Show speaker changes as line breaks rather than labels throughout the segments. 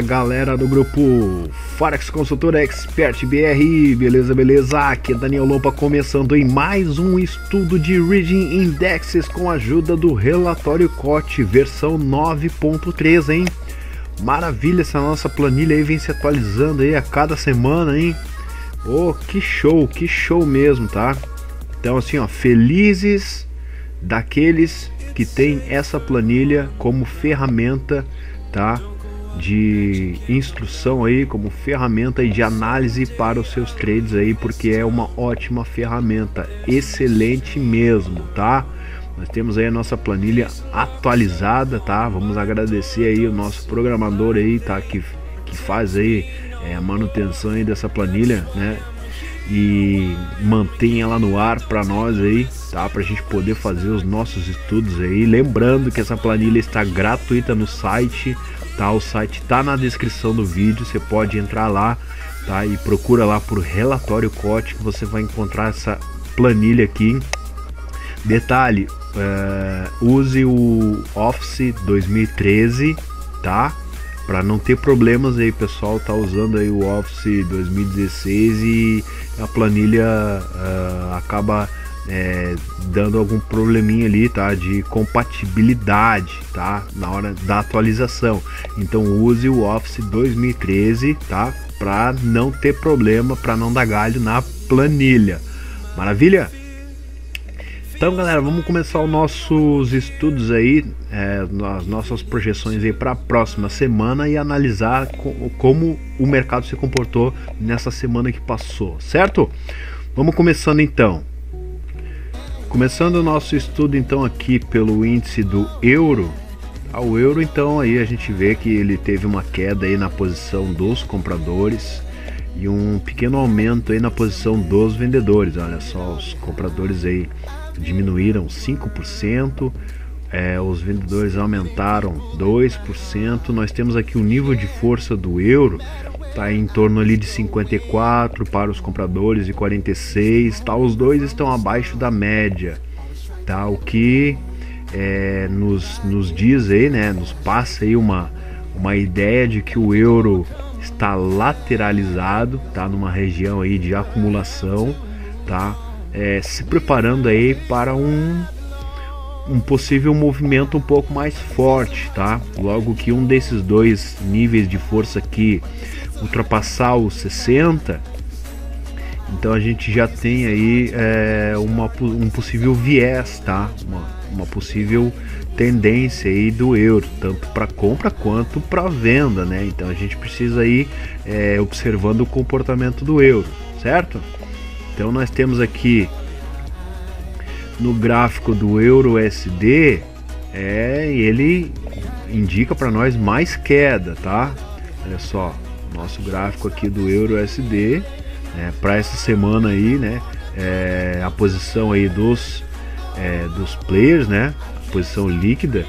Fala galera do grupo Forex Consultor Expert BR, beleza? Aqui é Daniel Lompa começando em mais um estudo de Reading Indexes com a ajuda do relatório COT versão 9.3, hein? Maravilha, essa nossa planilha aí vem se atualizando aí a cada semana, hein? Oh, que show mesmo, tá? Então assim, ó, felizes daqueles que tem essa planilha como ferramenta, tá, de instrução aí, como ferramenta de análise para os seus trades aí, porque é uma ótima ferramenta, excelente mesmo, tá? Nós temos aí a nossa planilha atualizada, tá? Vamos agradecer aí o nosso programador aí, tá, que faz aí a manutenção aí dessa planilha, né? E mantém ela no ar para nós aí, tá? Para a gente poder fazer os nossos estudos aí. Lembrando que essa planilha está gratuita no site, tá? O site tá na descrição do vídeo, você pode entrar lá, tá? E procura lá por relatório COT que você vai encontrar essa planilha aqui. Detalhe, use o Office 2013, tá? Para não ter problemas aí, pessoal tá usando aí o Office 2016 e a planilha acaba dando algum probleminha ali, tá, de compatibilidade, tá, na hora da atualização. Então use o Office 2013, tá, para não ter problema, para não dar galho na planilha. Maravilha? Então galera, vamos começar os nossos estudos aí, as nossas projeções aí para a próxima semana e analisar como o mercado se comportou nessa semana que passou, certo? Vamos começando então. Começando o nosso estudo então aqui pelo índice do euro. O euro então aí a gente vê que ele teve uma queda aí na posição dos compradores e um pequeno aumento aí na posição dos vendedores. Olha só, os compradores aí diminuíram 5%, os vendedores aumentaram 2%. Nós temos aqui o nível de força do euro, tá em torno ali de 54 para os compradores e 46, tá? Os dois estão abaixo da média, tá? O que nos diz aí, né, nos passa aí uma ideia de que o euro está lateralizado, tá, numa região aí de acumulação, tá? Se preparando aí para um possível movimento um pouco mais forte, tá? Logo que um desses dois níveis de força aqui ultrapassar os 60, então a gente já tem aí um possível viés, tá? Uma possível tendência aí do euro, tanto para compra quanto para venda, né? Então a gente precisa ir observando o comportamento do euro, certo? Então nós temos aqui no gráfico do euro USD, ele indica para nós mais queda, tá? Olha só, nosso gráfico aqui do euro USD, né, para essa semana aí, né, a posição aí dos players, né, a posição líquida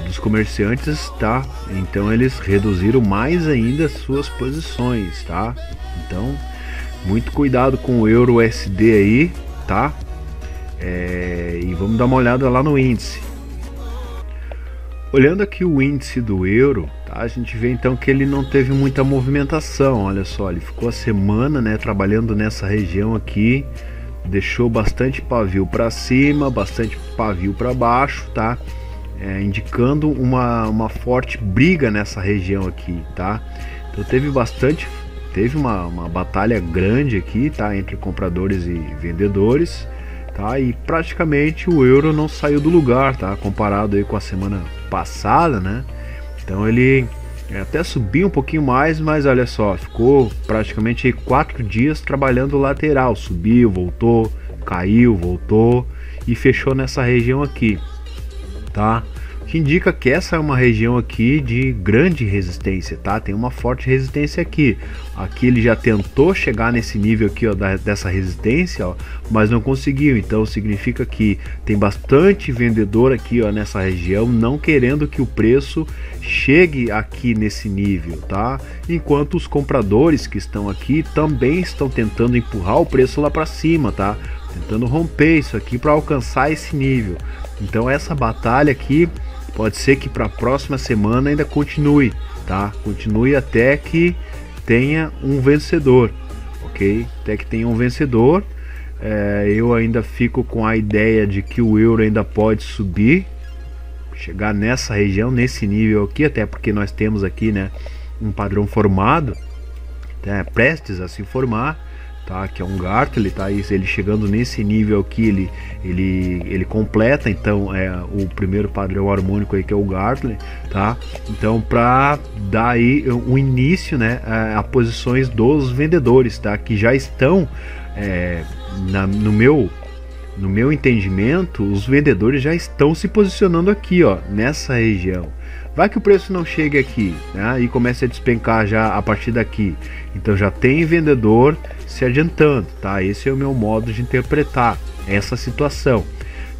dos comerciantes, tá? Então eles reduziram mais ainda as suas posições, tá? Então muito cuidado com o euro USD aí, tá? E vamos dar uma olhada lá no índice. Olhando aqui o índice do euro, tá? A gente vê então que ele não teve muita movimentação. Olha só, ele ficou a semana, né, trabalhando nessa região aqui, deixou bastante pavio para cima, bastante pavio para baixo, tá? Indicando uma forte briga nessa região aqui, tá? Então teve uma batalha grande aqui, tá, entre compradores e vendedores, tá? E praticamente o euro não saiu do lugar, tá? Comparado aí com a semana passada, né? Então ele até subiu um pouquinho mais, mas olha só, ficou praticamente aí 4 dias trabalhando lateral, subiu, voltou, caiu, voltou e fechou nessa região aqui, tá? Que indica que essa é uma região aqui de grande resistência, tá? Tem uma forte resistência aqui. Aqui ele já tentou chegar nesse nível aqui, ó, dessa resistência, ó, mas não conseguiu. Então significa que tem bastante vendedor aqui, ó, nessa região, não querendo que o preço chegue aqui nesse nível, tá? Enquanto os compradores que estão aqui também estão tentando empurrar o preço lá para cima, tá? Tentando romper isso aqui para alcançar esse nível. Então essa batalha aqui pode ser que para a próxima semana ainda continue, tá? Continue até que tenha um vencedor, ok? Até que tenha um vencedor. Eu ainda fico com a ideia de que o euro ainda pode subir, chegar nessa região, nesse nível aqui, até porque nós temos aqui, né, um padrão formado, prestes a se formar, tá? Que é um Gartley, tá? E ele chegando nesse nível aqui, ele completa então o primeiro padrão harmônico aí, que é o Gartley, tá? Então, para dar aí um início, né, a posições dos vendedores, tá? Que já estão no meu entendimento, os vendedores já estão se posicionando aqui, ó, nessa região. Vai que o preço não chegue aqui, né, e comece a despencar já a partir daqui. Então já tem vendedor se adiantando, tá? Esse é o meu modo de interpretar essa situação.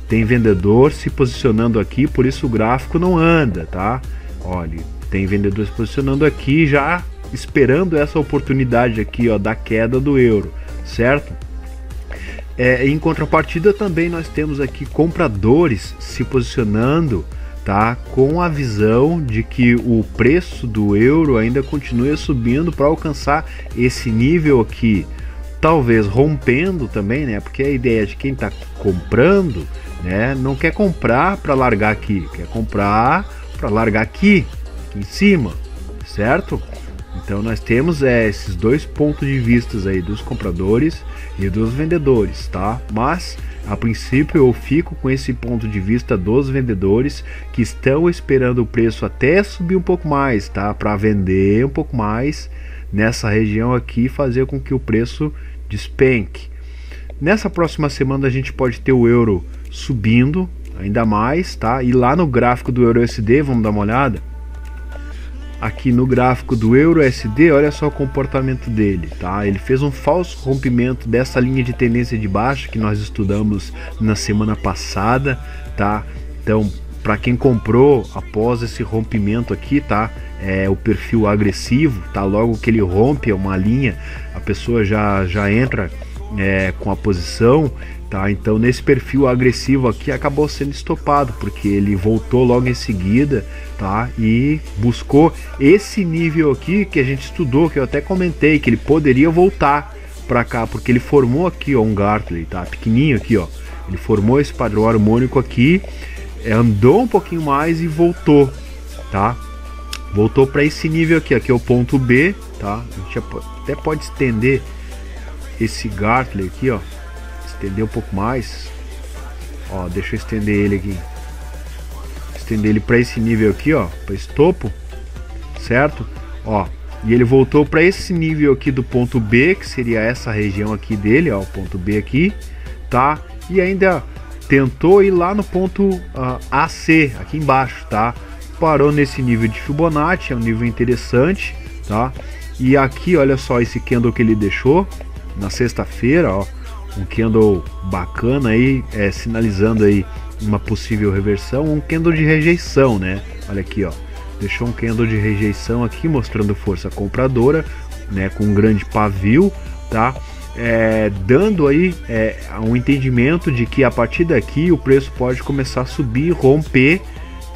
Tem vendedor se posicionando aqui, por isso o gráfico não anda, tá? Olha, tem vendedor se posicionando aqui já esperando essa oportunidade aqui, ó, da queda do euro, certo? Em contrapartida também nós temos aqui compradores se posicionando, tá, com a visão de que o preço do euro ainda continue subindo para alcançar esse nível aqui, talvez rompendo também, né? Porque a ideia de quem está comprando, né, não quer comprar para largar aqui, quer comprar para largar aqui em cima, certo? Então nós temos esses dois pontos de vista aí, dos compradores e dos vendedores, tá? Mas a princípio eu fico com esse ponto de vista dos vendedores, que estão esperando o preço até subir um pouco mais, tá? Para vender um pouco mais nessa região aqui, fazer com que o preço despenque. Nessa próxima semana a gente pode ter o euro subindo ainda mais, tá? E lá no gráfico do Euro USD, vamos dar uma olhada. Aqui no gráfico do Euro USD, olha só o comportamento dele, tá? Ele fez um falso rompimento dessa linha de tendência de baixa que nós estudamos na semana passada, tá? Então, para quem comprou após esse rompimento aqui, tá? O perfil agressivo, tá? Logo que ele rompe uma linha, a pessoa já entra com a posição, tá? Então nesse perfil agressivo aqui acabou sendo estopado, porque ele voltou logo em seguida, tá? E buscou esse nível aqui que a gente estudou, que eu até comentei que ele poderia voltar para cá, porque ele formou aqui, ó, um Gartley, tá? Pequenininho aqui, ó. Ele formou esse padrão harmônico aqui, andou um pouquinho mais e voltou, tá? Voltou para esse nível aqui, aqui é o ponto B, tá? A gente até pode estender esse Gartley aqui, ó, estender um pouco mais, ó, deixa eu estender ele aqui, estender ele para esse nível aqui, ó, para esse topo, certo? Ó, e ele voltou para esse nível aqui do ponto B, que seria essa região aqui dele, ó, o ponto B aqui, tá? E ainda tentou ir lá no ponto AC, aqui embaixo, tá? Parou nesse nível de Fibonacci, é um nível interessante, tá? E aqui, olha só esse candle que ele deixou na sexta-feira, ó, um candle bacana aí, sinalizando aí uma possível reversão, um candle de rejeição, né? Olha aqui, ó, deixou um candle de rejeição aqui, mostrando força compradora, né? Com um grande pavio, tá? Dando aí um entendimento de que a partir daqui o preço pode começar a subir, romper,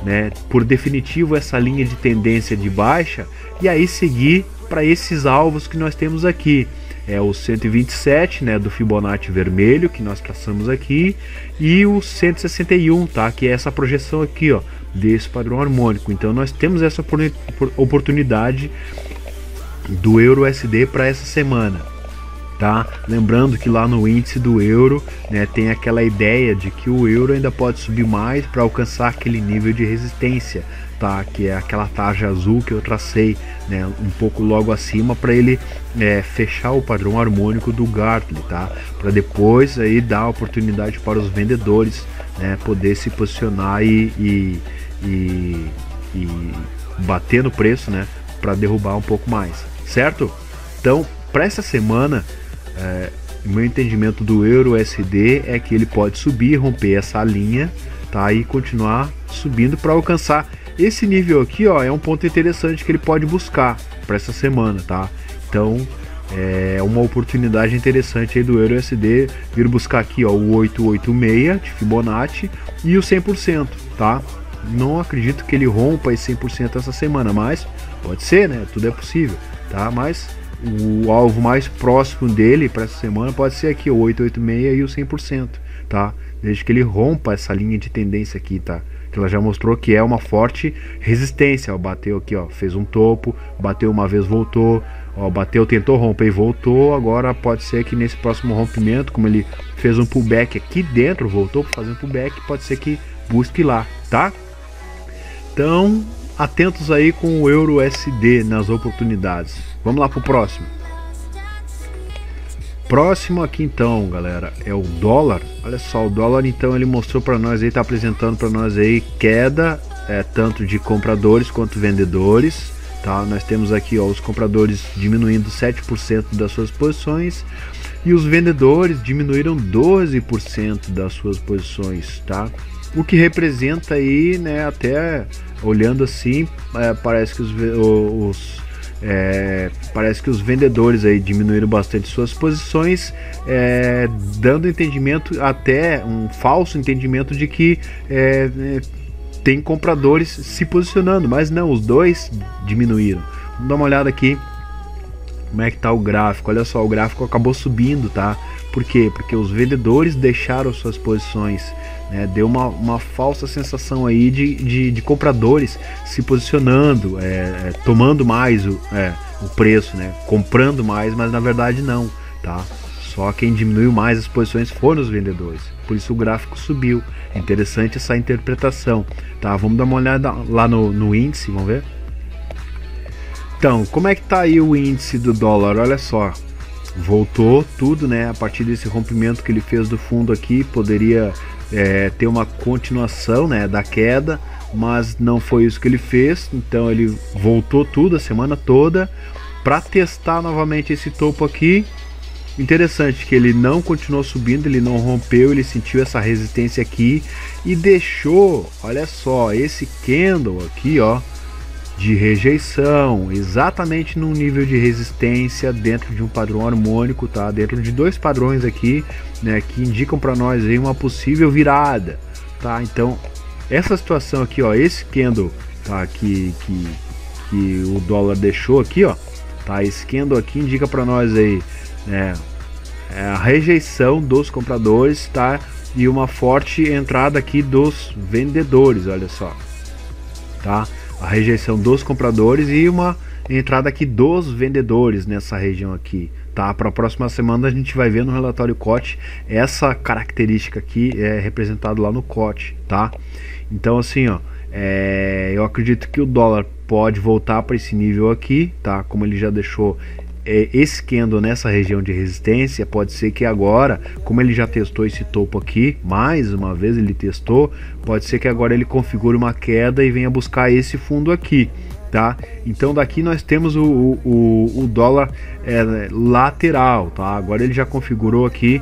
né, por definitivo essa linha de tendência de baixa, e aí seguir para esses alvos que nós temos aqui. O 127, né, do Fibonacci vermelho que nós traçamos aqui, e o 161, tá, que é essa projeção aqui, ó, desse padrão harmônico. Então nós temos essa oportunidade do Euro USD para essa semana, tá? Lembrando que lá no índice do euro, né, tem aquela ideia de que o euro ainda pode subir mais para alcançar aquele nível de resistência, tá? Que é aquela tarja azul que eu tracei, né, um pouco logo acima, para ele fechar o padrão harmônico do Gartley, tá? Para depois aí dar oportunidade para os vendedores, né, poder se posicionar e bater no preço, né, para derrubar um pouco mais, certo? Então, para essa semana, o meu entendimento do Euro USD é que ele pode subir, romper essa linha, tá? E continuar subindo para alcançar esse nível aqui, ó, é um ponto interessante que ele pode buscar para essa semana, tá? Então é uma oportunidade interessante aí do Euro USD vir buscar aqui, ó, o 886 de Fibonacci e o 100%, tá? não acredito que ele rompa esse 100% essa semana, mas pode ser, né? Tudo é possível, tá? Mas o alvo mais próximo dele para essa semana pode ser aqui o 886 e o 100%, tá? Desde que ele rompa essa linha de tendência aqui, tá? Que ela já mostrou que é uma forte resistência, ó, bateu aqui, ó, fez um topo, bateu uma vez, voltou, ó, bateu, tentou romper e voltou. Agora pode ser que nesse próximo rompimento, como ele fez um pullback aqui dentro, voltou para fazer um pullback, pode ser que busque lá, tá? Então, atentos aí com o Euro USD nas oportunidades. Vamos lá pro próximo. Próximo aqui então, galera, é o dólar. Olha só, o dólar então ele mostrou para nós aí, tá apresentando para nós aí queda, tanto de compradores quanto vendedores, tá? Nós temos aqui, ó, os compradores diminuindo 7% das suas posições e os vendedores diminuíram 12% das suas posições, tá? O que representa aí, né, até olhando assim, parece que parece que os vendedores aí diminuíram bastante suas posições, dando entendimento, até um falso entendimento de que tem compradores se posicionando, mas não, os dois diminuíram. Vamos dar uma olhada aqui como é que tá o gráfico. Olha só, o gráfico acabou subindo, tá? Por quê? Porque os vendedores deixaram suas posições, né? Deu uma falsa sensação aí de compradores se posicionando, tomando mais o preço, né? Comprando mais, mas na verdade não, tá? Só quem diminuiu mais as posições foram os vendedores, por isso o gráfico subiu. É interessante essa interpretação, tá? Vamos dar uma olhada lá no índice, vamos ver. Então, como é que tá aí o índice do dólar? Olha só, voltou tudo, né? A partir desse rompimento que ele fez do fundo aqui, poderia ter uma continuação, né, da queda, mas não foi isso que ele fez. Então ele voltou tudo a semana toda para testar novamente esse topo aqui. Interessante que ele não continuou subindo, ele não rompeu, ele sentiu essa resistência aqui e deixou, olha só, esse candle aqui, ó, de rejeição, exatamente num nível de resistência dentro de um padrão harmônico, tá? Dentro de dois padrões aqui, né, que indicam para nós aí uma possível virada, tá? Então, essa situação aqui, ó, esse candle, tá, que o dólar deixou aqui, ó, tá? Esse candle aqui indica para nós aí, né, a rejeição dos compradores, tá? E uma forte entrada aqui dos vendedores, olha só, tá? A rejeição dos compradores e uma entrada aqui dos vendedores nessa região aqui, tá? Para a próxima semana a gente vai ver no relatório COT essa característica aqui representada lá no COT, tá? Então assim, ó, eu acredito que o dólar pode voltar para esse nível aqui, tá? Como ele já deixou esse candle nessa região de resistência, pode ser que agora, como ele já testou esse topo aqui, mais uma vez ele testou, pode ser que agora ele configure uma queda e venha buscar esse fundo aqui, tá? Então daqui nós temos o dólar lateral, tá? Agora ele já configurou aqui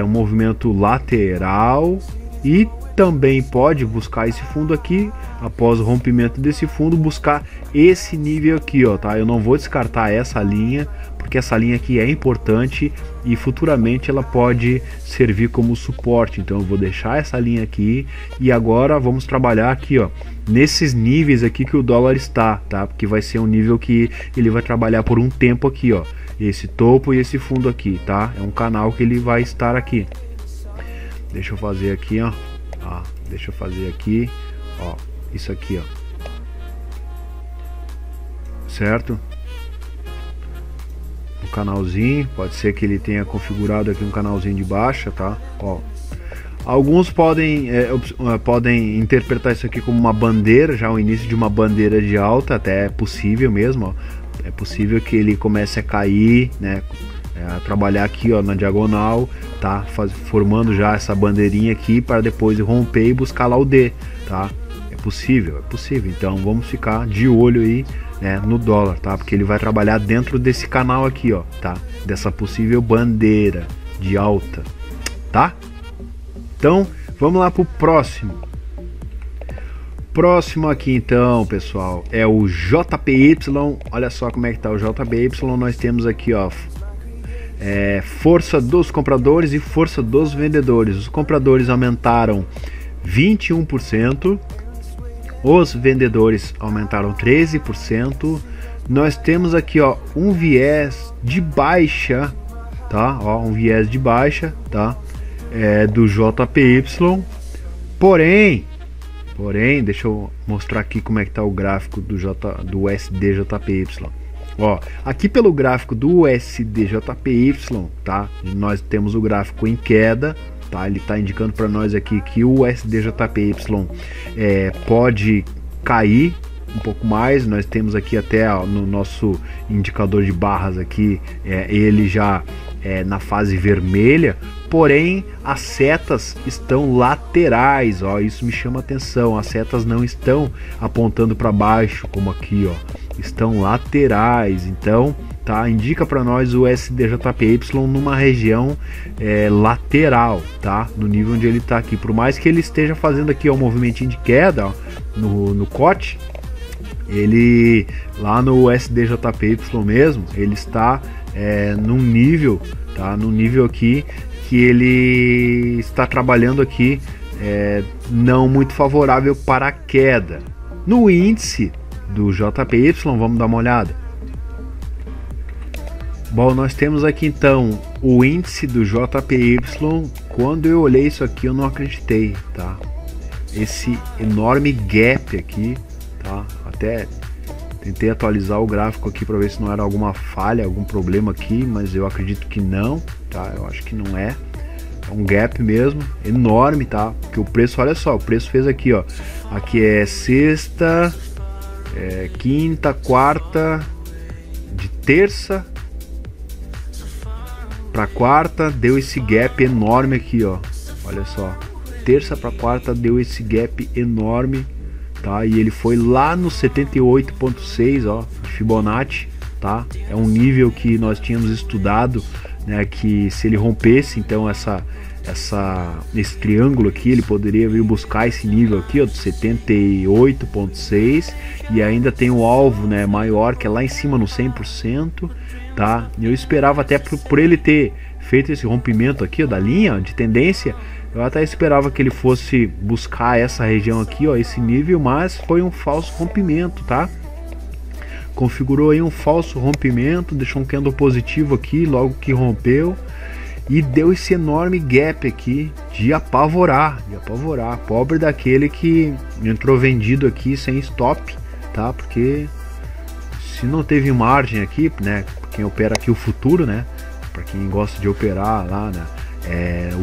um movimento lateral e também pode buscar esse fundo aqui, após o rompimento desse fundo, buscar esse nível aqui, ó, tá? Eu não vou descartar essa linha, porque essa linha aqui é importante e futuramente ela pode servir como suporte. Então eu vou deixar essa linha aqui e agora vamos trabalhar aqui, ó, nesses níveis aqui que o dólar está, tá? Porque vai ser um nível que ele vai trabalhar por um tempo aqui, ó, esse topo e esse fundo aqui, tá? É um canal que ele vai estar aqui. Deixa eu fazer aqui, ó. Deixa eu fazer aqui, ó, isso aqui, ó, certo? O canalzinho, pode ser que ele tenha configurado aqui um canalzinho de baixa, tá? Ó, alguns podem interpretar isso aqui como uma bandeira, já o início de uma bandeira de alta, até é possível mesmo, ó. É possível que ele comece a cair, né? A trabalhar aqui, ó, na diagonal, tá? Formando já essa bandeirinha aqui para depois romper e buscar lá o D, tá? É possível. Então vamos ficar de olho aí, né, no dólar, tá? Porque ele vai trabalhar dentro desse canal aqui, ó, tá? Dessa possível bandeira de alta, tá? Então vamos lá pro próximo. Próximo aqui então, pessoal, é o JPY. Olha só como é que tá o JPY. Nós temos aqui, ó, força dos compradores e força dos vendedores. Os compradores aumentaram 21%, Os vendedores aumentaram 13%. Nós temos aqui, ó, um viés de baixa, tá? Ó, um viés de baixa, tá? Do JPY. Porém, deixa eu mostrar aqui como é que tá o gráfico do USD-JPY. Ó, aqui pelo gráfico do USD-JPY, tá? Nós temos o gráfico em queda, tá? Ele está indicando para nós aqui que o USD-JPY pode cair um pouco mais. Nós temos aqui até, ó, no nosso indicador de barras aqui, ele já na fase vermelha, porém as setas estão laterais, ó, isso me chama atenção. As setas não estão apontando para baixo como aqui, ó, estão laterais. Então, tá, indica para nós o USD-JPY numa região lateral, tá, no nível onde ele está aqui. Por mais que ele esteja fazendo aqui, ó, um movimentinho de queda, ó, no corte, ele lá no USD-JPY mesmo, ele está num nível, tá, num nível aqui que ele está trabalhando aqui não muito favorável para a queda. No índice do JPY, vamos dar uma olhada. Bom, nós temos aqui então o índice do JPY. Quando eu olhei isso aqui, eu não acreditei, tá? Esse enorme gap aqui, tá? Até tentei atualizar o gráfico aqui para ver se não era alguma falha, algum problema aqui, mas eu acredito que não, tá? Eu acho que não é. É um gap mesmo, enorme, tá? Porque o preço, olha só, o preço fez aqui, ó. Aqui é sexta, quinta, quarta, de terça para quarta, deu esse gap enorme aqui, ó. Olha só, terça para quarta deu esse gap enorme, tá? E ele foi lá no 78,6, ó, de Fibonacci, tá? É um nível que nós tínhamos estudado, né? Que se ele rompesse, então esse triângulo aqui, ele poderia vir buscar esse nível aqui, ó, de 78,6, e ainda tem o alvo, né, maior, que é lá em cima no 100%, tá? Eu esperava até por ele ter feito esse rompimento aqui, ó, da linha de tendência, eu até esperava que ele fosse buscar essa região aqui, ó, esse nível, mas foi um falso rompimento, tá? Configurou aí um falso rompimento, deixou um candle positivo aqui logo que rompeu e deu esse enorme gap aqui de apavorar, pobre daquele que entrou vendido aqui sem stop, tá? Porque se não teve margem aqui, né, quem opera aqui o futuro, né, para quem gosta de operar lá, né,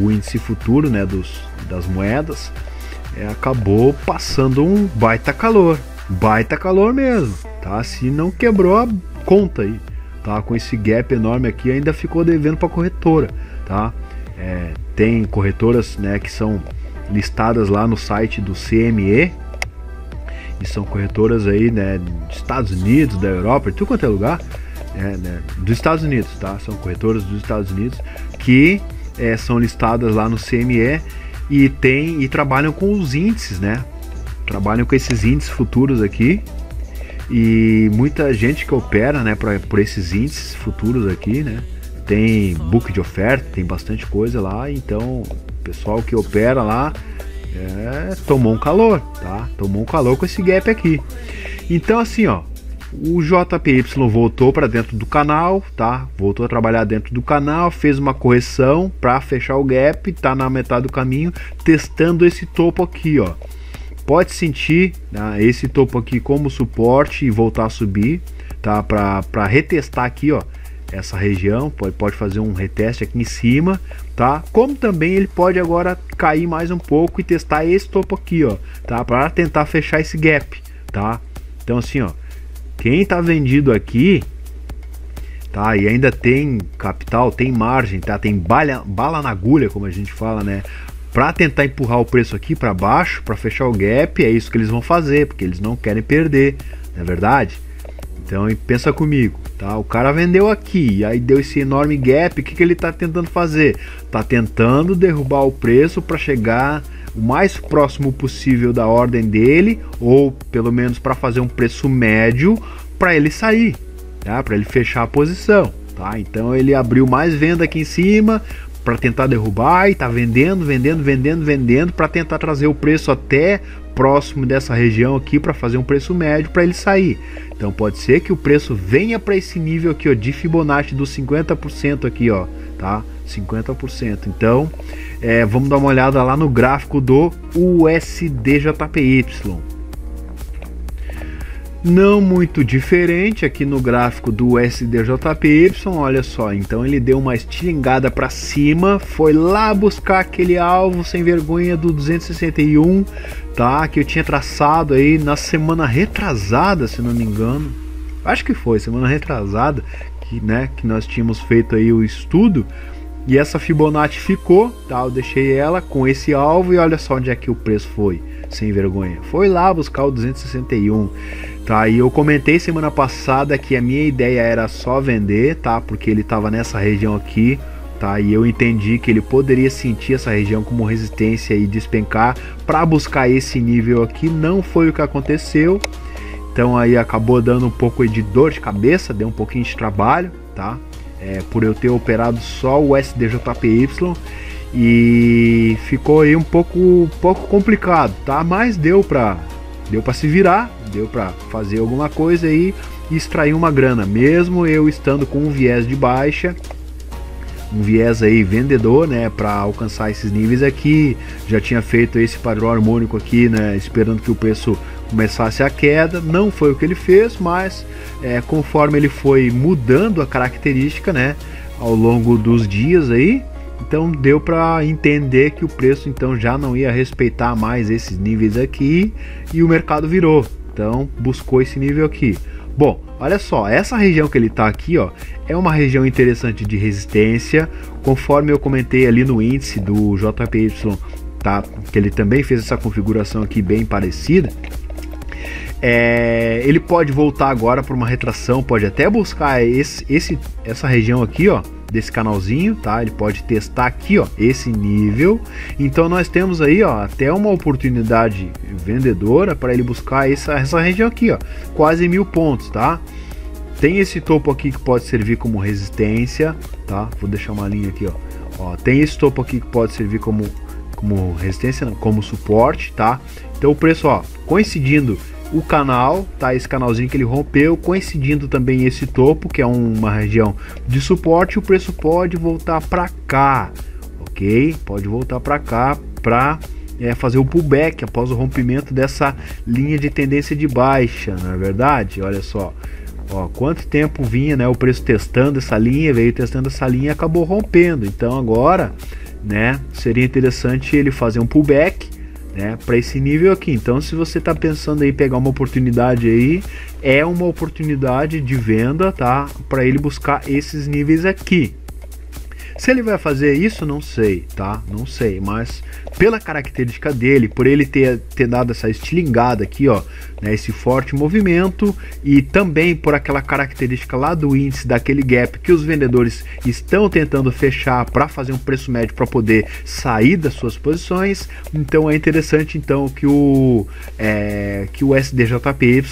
o índice futuro, né, das moedas, acabou passando um baita calor mesmo, tá? Se não quebrou a conta aí, tá? Com esse gap enorme aqui, ainda ficou devendo para corretora, tá? Tem corretoras, né, que são listadas lá no site do CME, e são corretoras aí, né, dos Estados Unidos, da Europa, de tudo quanto é lugar, né, dos Estados Unidos, tá? São corretoras dos Estados Unidos que são listadas lá no CME e trabalham com os índices, né? Trabalham com esses índices futuros aqui, e muita gente que opera, né, por esses índices futuros aqui, né? Tem book de oferta, tem bastante coisa lá, então o pessoal que opera lá tomou um calor, tá? Tomou um calor com esse gap aqui. Então assim, ó, o JPY voltou para dentro do canal, tá? Voltou a trabalhar dentro do canal, fez uma correção para fechar o gap, tá na metade do caminho, testando esse topo aqui, ó. Pode sentir, né, esse topo aqui como suporte e voltar a subir, tá? Para retestar aqui, ó, essa região, pode fazer um reteste aqui em cima, tá? Como também ele pode agora cair mais um pouco e testar esse topo aqui, ó, tá? Para tentar fechar esse gap, tá? Então assim, ó, quem tá vendido aqui, tá? E ainda tem capital, tem margem, tá? Tem bala na agulha, como a gente fala, né? Para tentar empurrar o preço aqui para baixo, para fechar o gap, é isso que eles vão fazer, porque eles não querem perder, não é verdade? Então pensa comigo, tá? O cara vendeu aqui, aí deu esse enorme gap, o que ele tá tentando fazer? Tá tentando derrubar o preço para chegar o mais próximo possível da ordem dele, ou pelo menos para fazer um preço médio para ele sair, tá? Para ele fechar a posição, tá? Então ele abriu mais venda aqui em cima para tentar derrubar e tá vendendo para tentar trazer o preço até próximo dessa região aqui para fazer um preço médio para ele sair. Então pode ser que o preço venha para esse nível aqui, ó, de Fibonacci dos 50% aqui, ó, tá? 50%. Então, vamos dar uma olhada lá no gráfico do USDJPY. Não muito diferente aqui no gráfico do USDJPY, olha só, então ele deu uma estilingada para cima, foi lá buscar aquele alvo sem vergonha do 261, tá? Que eu tinha traçado aí na semana retrasada, se não me engano, acho que foi semana retrasada, que nós tínhamos feito aí o estudo, e essa Fibonacci ficou, tá? Eu deixei ela com esse alvo e olha só onde é que o preço foi, sem vergonha, foi lá buscar o 261. Tá, e eu comentei semana passada que a minha ideia era só vender, tá? Porque ele estava nessa região aqui, tá? E eu entendi que ele poderia sentir essa região como resistência e despencar para buscar esse nível aqui. Não foi o que aconteceu. Então aí acabou dando um pouco de dor de cabeça, deu um pouquinho de trabalho, tá? Por eu ter operado só o SDJPY e ficou aí um pouco complicado, tá? Mas deu para se virar, deu para fazer alguma coisa aí e extrair uma grana, mesmo eu estando com um viés de baixa, um viés aí vendedor, né, para alcançar esses níveis aqui. Já tinha feito esse padrão harmônico aqui, né, esperando que o preço começasse a queda. Não foi o que ele fez, mas conforme ele foi mudando a característica, né, ao longo dos dias aí, então deu para entender que o preço então já não ia respeitar mais esses níveis aqui e o mercado virou, então buscou esse nível aqui. Bom, olha só, essa região que ele está aqui, ó, é uma região interessante de resistência, conforme eu comentei ali no índice do JPY, tá? Que ele também fez essa configuração aqui bem parecida. Ele pode voltar agora para uma retração, pode até buscar essa região aqui, ó, desse canalzinho, tá? Ele pode testar aqui, ó, esse nível. Então nós temos aí, ó, até uma oportunidade vendedora para ele buscar essa região aqui, ó, quase 1000 pontos, tá? Tem esse topo aqui que pode servir como resistência, tá? Vou deixar uma linha aqui, ó. Tem esse topo aqui que pode servir como resistência, não, como suporte, tá? Então o preço, ó, coincidindo o canal, tá? Esse canalzinho que ele rompeu, coincidindo também esse topo, que é uma região de suporte, o preço pode voltar para cá, ok? Pode voltar para cá para fazer o pullback após o rompimento dessa linha de tendência de baixa, não é verdade? Olha só, ó, quanto tempo vinha, né, o preço testando essa linha, veio testando essa linha e acabou rompendo. Então agora, né, seria interessante ele fazer um pullback, né, para esse nível aqui. Então se você está pensando em pegar uma oportunidade aí, é uma oportunidade de venda, tá, para ele buscar esses níveis aqui. Se ele vai fazer isso, não sei, tá? Não sei, mas pela característica dele, por ele ter dado essa estilingada aqui, ó, né, esse forte movimento, e também por aquela característica lá do índice, daquele gap que os vendedores estão tentando fechar para fazer um preço médio para poder sair das suas posições. Então é interessante então que o SDJPY,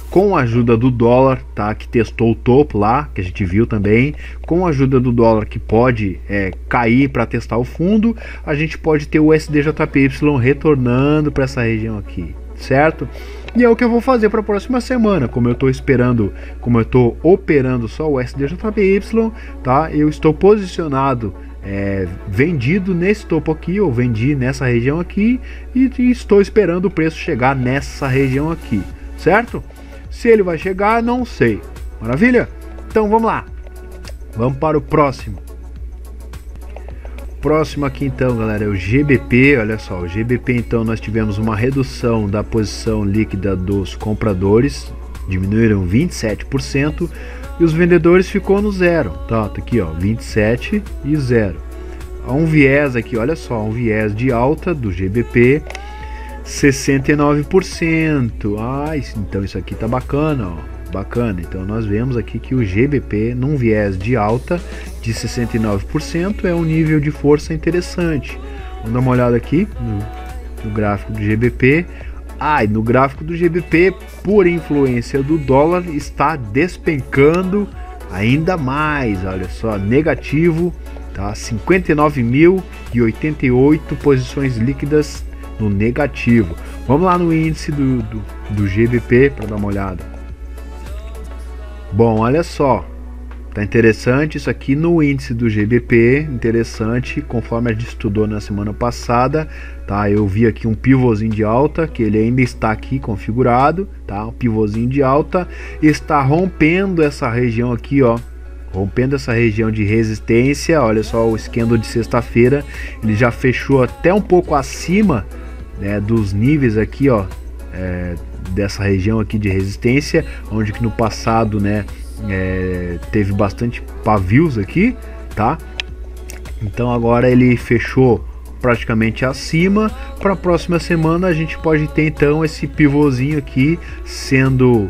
com a ajuda do dólar, tá, que testou o topo lá, que a gente viu também, com a ajuda do dólar que pode cair para testar o fundo, a gente pode ter o SDJPY retornando para essa região aqui, certo? E é o que eu vou fazer para a próxima semana. Como eu estou operando só o SDJPY, tá? Eu estou posicionado vendido nesse topo aqui, ou vendi nessa região aqui, e estou esperando o preço chegar nessa região aqui, certo? Se ele vai chegar, não sei. Maravilha? Então vamos lá, vamos para o próximo. Próximo aqui então, galera, é o GBP. Olha só, o GBP então nós tivemos uma redução da posição líquida dos compradores, diminuíram 27%, e os vendedores ficou no zero, tá aqui, ó, 27 e 0. Há um viés aqui, olha só, um viés de alta do GBP, 69%. Então isso aqui tá bacana, ó. Bacana, então nós vemos aqui que o GBP num viés de alta de 69% é um nível de força interessante. Vamos dar uma olhada aqui no gráfico do GBP. E no gráfico do GBP, por influência do dólar, está despencando ainda mais, olha só, negativo, tá? 59.088 posições líquidas no negativo. Vamos lá no índice do GBP para dar uma olhada. Bom, olha só, tá interessante isso aqui no índice do GBP, interessante, conforme a gente estudou na semana passada, tá? Eu vi aqui um pivôzinho de alta, que ele ainda está aqui configurado, tá? Um pivôzinho de alta, está rompendo essa região aqui, ó, rompendo essa região de resistência. Olha só o candle de sexta-feira, ele já fechou até um pouco acima, né, dos níveis aqui, ó, dessa região aqui de resistência, onde que no passado, né, teve bastante pavios aqui, tá? Então agora ele fechou praticamente acima. Para a próxima semana a gente pode ter então esse pivôzinho aqui sendo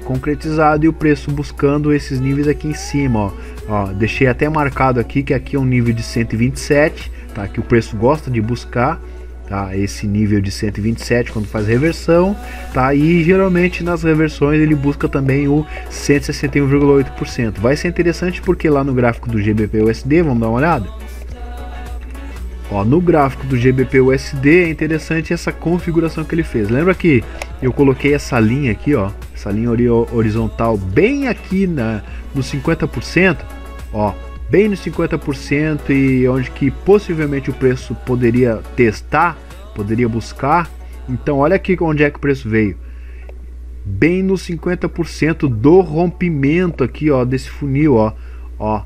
concretizado e o preço buscando esses níveis aqui em cima, ó. Deixei até marcado aqui que aqui é um nível de 127, tá? Que o preço gosta de buscar, tá? Esse nível de 127 quando faz reversão, tá? E geralmente nas reversões ele busca também o 161,8%. Vai ser interessante porque lá no gráfico do GBP/USD, vamos dar uma olhada. Ó, no gráfico do GBP/USD é interessante essa configuração que ele fez. Lembra que eu coloquei essa linha aqui, ó, essa linha horizontal bem aqui no 50%, ó, bem no 50%, e onde que possivelmente o preço poderia testar, poderia buscar. Então olha aqui onde é que o preço veio, bem no 50% do rompimento aqui, ó, desse funil, ó,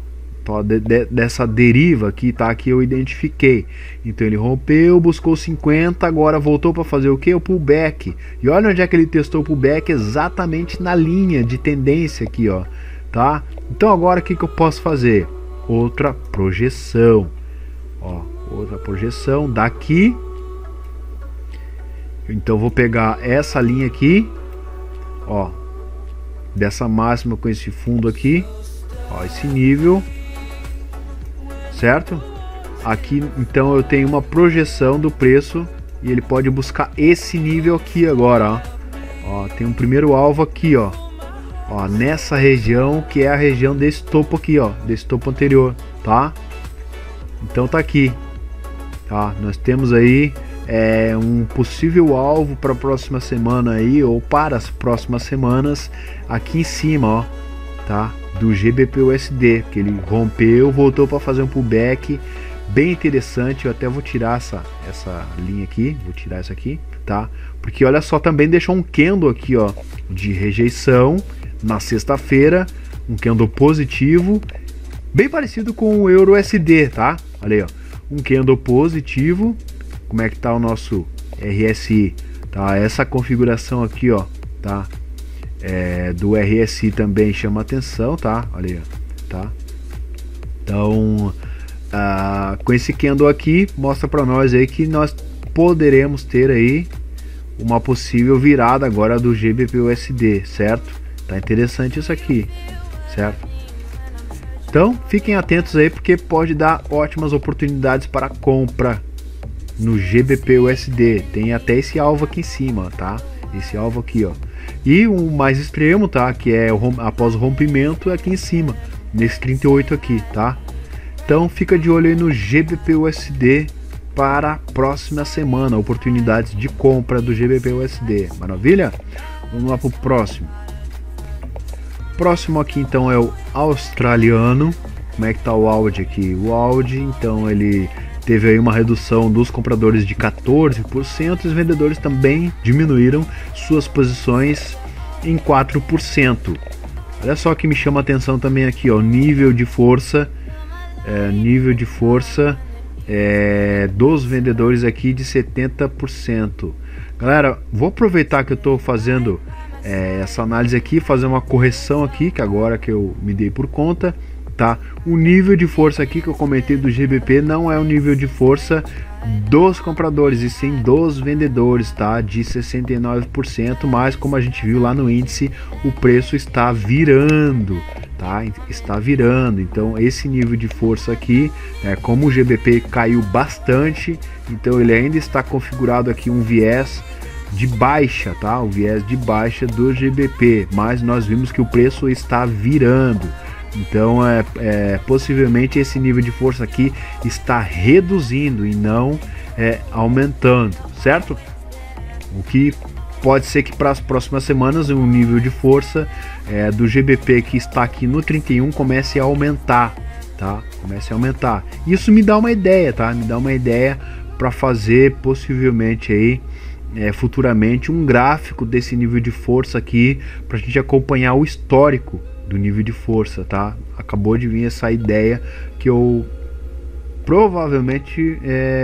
dessa deriva aqui, tá? Que eu identifiquei. Então ele rompeu, buscou 50, agora voltou para fazer o que? O pullback. E olha onde é que ele testou o pullback, exatamente na linha de tendência aqui, ó, tá? Então agora o que eu posso fazer? Outra projeção, ó, outra projeção daqui. Então vou pegar essa linha aqui, ó, dessa máxima com esse fundo aqui, ó, esse nível, certo? Aqui então eu tenho uma projeção do preço e ele pode buscar esse nível aqui agora, ó, tem um primeiro alvo aqui, ó, nessa região que é a região desse topo aqui, ó, desse topo anterior, tá? Então tá aqui, tá? Nós temos aí um possível alvo para a próxima semana aí, ou para as próximas semanas, aqui em cima, ó, tá? Do GBP/USD, que ele rompeu, voltou para fazer um pullback bem interessante. Eu até vou tirar essa linha aqui, vou tirar essa aqui, tá? Porque olha só, também deixou um candle aqui, ó, de rejeição na sexta-feira, um candle positivo, bem parecido com o Euro/USD, tá? Olha aí, ó, um candle positivo. Como é que tá o nosso RSI, tá? Essa configuração aqui, ó, tá? Do RSI também chama atenção, tá? Olha aí, ó, tá? Então, com esse candle aqui, mostra para nós aí que nós poderemos ter aí uma possível virada agora do GBP/USD, certo? Tá interessante isso aqui, certo? Então, fiquem atentos aí porque pode dar ótimas oportunidades para compra no GBP/USD. Tem até esse alvo aqui em cima, tá? Esse alvo aqui, ó. E o mais extremo, tá? Que é após o rompimento aqui em cima, nesse 38 aqui, tá? Então fica de olho aí no GBP/USD para a próxima semana, oportunidades de compra do GBP/USD. Maravilha? Vamos lá pro próximo. Próximo aqui então é o australiano. Como é que tá o AUD aqui? O AUD, então, ele teve aí uma redução dos compradores de 14%, os vendedores também diminuíram suas posições em 4%. Olha só que me chama a atenção também aqui, ó, nível de força, dos vendedores aqui de 70%. Galera, vou aproveitar que eu estou fazendo essa análise aqui, fazer uma correção aqui, que agora que eu me dei por conta, tá? O nível de força aqui que eu comentei do GBP não é o nível de força dos compradores, e sim dos vendedores, tá? De 69%, mas como a gente viu lá no índice, o preço está virando, tá? Está virando. Então esse nível de força aqui, como o GBP caiu bastante, então ele ainda está configurado aqui um viés de baixa, tá? O viés de baixa do GBP, mas nós vimos que o preço está virando. Então possivelmente esse nível de força aqui está reduzindo e não aumentando, certo? O que pode ser que para as próximas semanas o nível de força do GBP que está aqui no 31 comece a aumentar, tá? Comece a aumentar. Isso me dá uma ideia, tá? Me dá uma ideia para fazer possivelmente aí futuramente um gráfico desse nível de força aqui para a gente acompanhar o histórico do nível de força, tá? Acabou de vir essa ideia que eu provavelmente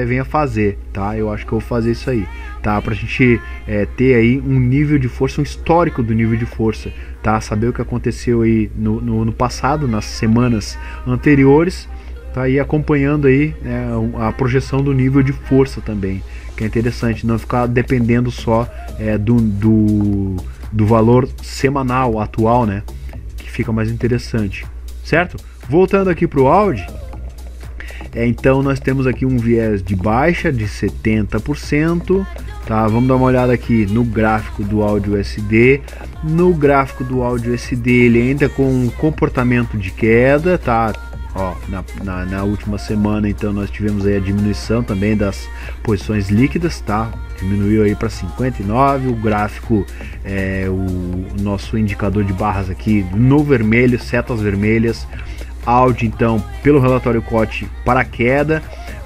venha fazer, tá? Eu acho que eu vou fazer isso aí, tá? Pra gente ter aí um nível de força, um histórico do nível de força, tá? Saber o que aconteceu aí no passado, nas semanas anteriores, tá? E acompanhando aí a projeção do nível de força também, que é interessante, não ficar dependendo só do valor semanal atual, né? Que fica mais interessante, certo? Voltando aqui pro Audi, então nós temos aqui um viés de baixa de 70%, tá? Vamos dar uma olhada aqui no gráfico do Audi USD. No gráfico do Audi USD ele ainda com um comportamento de queda, tá? Ó, na última semana então nós tivemos aí a diminuição também das posições líquidas, tá? Diminuiu aí para 59, o gráfico, o nosso indicador de barras aqui no vermelho, setas vermelhas. Audi então pelo relatório COT para queda.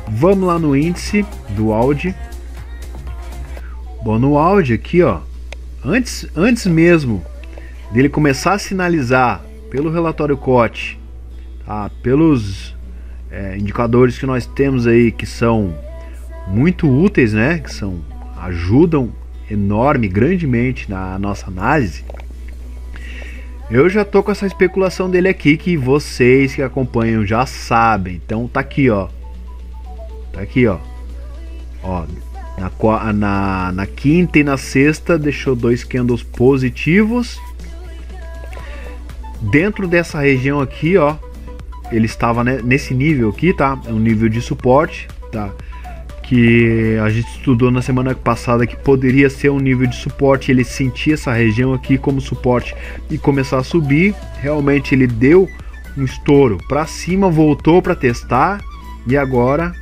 Vamos lá no índice do Audi. Bom, no Audi aqui, ó, antes mesmo dele começar a sinalizar pelo relatório COT, tá, pelos indicadores que nós temos aí que são muito úteis, né, que ajudam grandemente na nossa análise. Eu já tô com essa especulação dele aqui que vocês que acompanham já sabem. Então tá aqui, ó. Tá aqui, ó. Ó, na quinta e na sexta deixou 2 candles positivos. Dentro dessa região aqui, ó, ele estava nesse nível aqui, tá? É um nível de suporte, tá? Que a gente estudou na semana passada que poderia ser um nível de suporte. Ele sentia essa região aqui como suporte e começar a subir. Realmente ele deu um estouro para cima, voltou para testar e agora,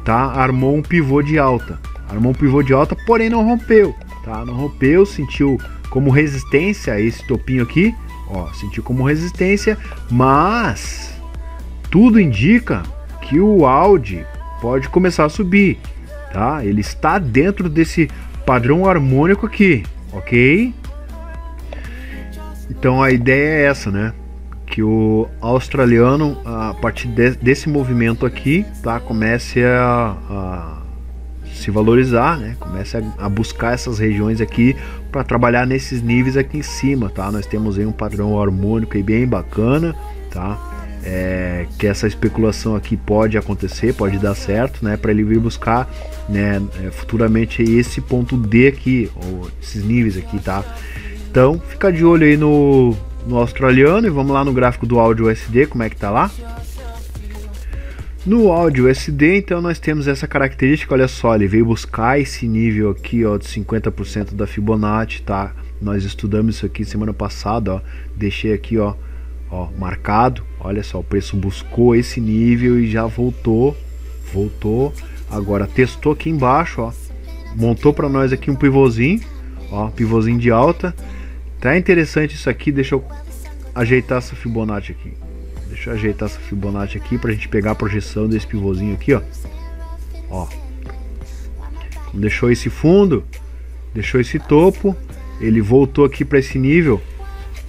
tá, armou um pivô de alta. Porém não rompeu, tá? Não rompeu, sentiu como resistência esse topinho aqui, ó, sentiu como resistência, mas tudo indica que o Audi pode começar a subir, tá? Ele está dentro desse padrão harmônico aqui, ok? Então a ideia é essa, né? Que o australiano, a partir desse movimento aqui, tá, comece a se valorizar, né? Comece a buscar essas regiões aqui para trabalhar nesses níveis aqui em cima, tá? Nós temos aí um padrão harmônico aí bem bacana, tá? Que essa especulação aqui pode acontecer, pode dar certo, né, para ele vir buscar, né, futuramente esse ponto D aqui, ou esses níveis aqui, tá? Então fica de olho aí no australiano e vamos lá no gráfico do Audi USD, como é que tá lá? No Audi USD então nós temos essa característica, olha só, ele veio buscar esse nível aqui, ó, de 50% da Fibonacci, tá? Nós estudamos isso aqui semana passada, ó, deixei aqui, ó, marcado. Olha só, o preço buscou esse nível e já voltou, agora testou aqui embaixo, ó, montou para nós aqui um pivôzinho, ó, pivôzinho de alta. Tá interessante isso aqui. Deixa eu ajeitar essa Fibonacci aqui. Pra gente pegar a projeção desse pivôzinho aqui, ó. Deixou esse fundo, deixou esse topo, ele voltou aqui para esse nível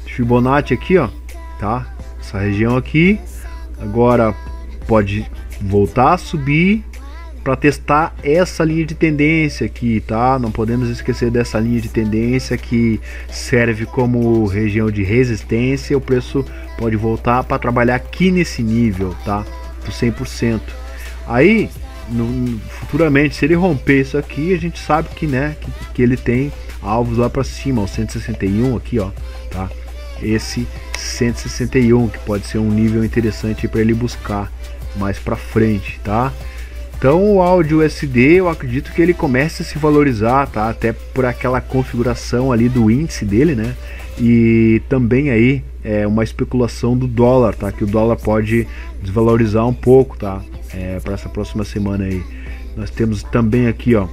de Fibonacci aqui, ó, tá? Essa região aqui. Agora pode voltar a subir para testar essa linha de tendência aqui, tá? Não podemos esquecer dessa linha de tendência que serve como região de resistência. O preço pode voltar para trabalhar aqui nesse nível, tá? Do 100%. Aí, futuramente, se ele romper isso aqui, a gente sabe que, né, que ele tem alvos lá para cima, o 161 aqui, ó, tá? Esse 161 que pode ser um nível interessante para ele buscar mais para frente, tá? Então o Audi USD, eu acredito que ele comece a se valorizar, tá? Até por aquela configuração ali do índice dele, né? E também aí uma especulação do dólar, tá? Que o dólar pode desvalorizar um pouco, tá? para essa próxima semana aí. Nós temos também aqui, ó,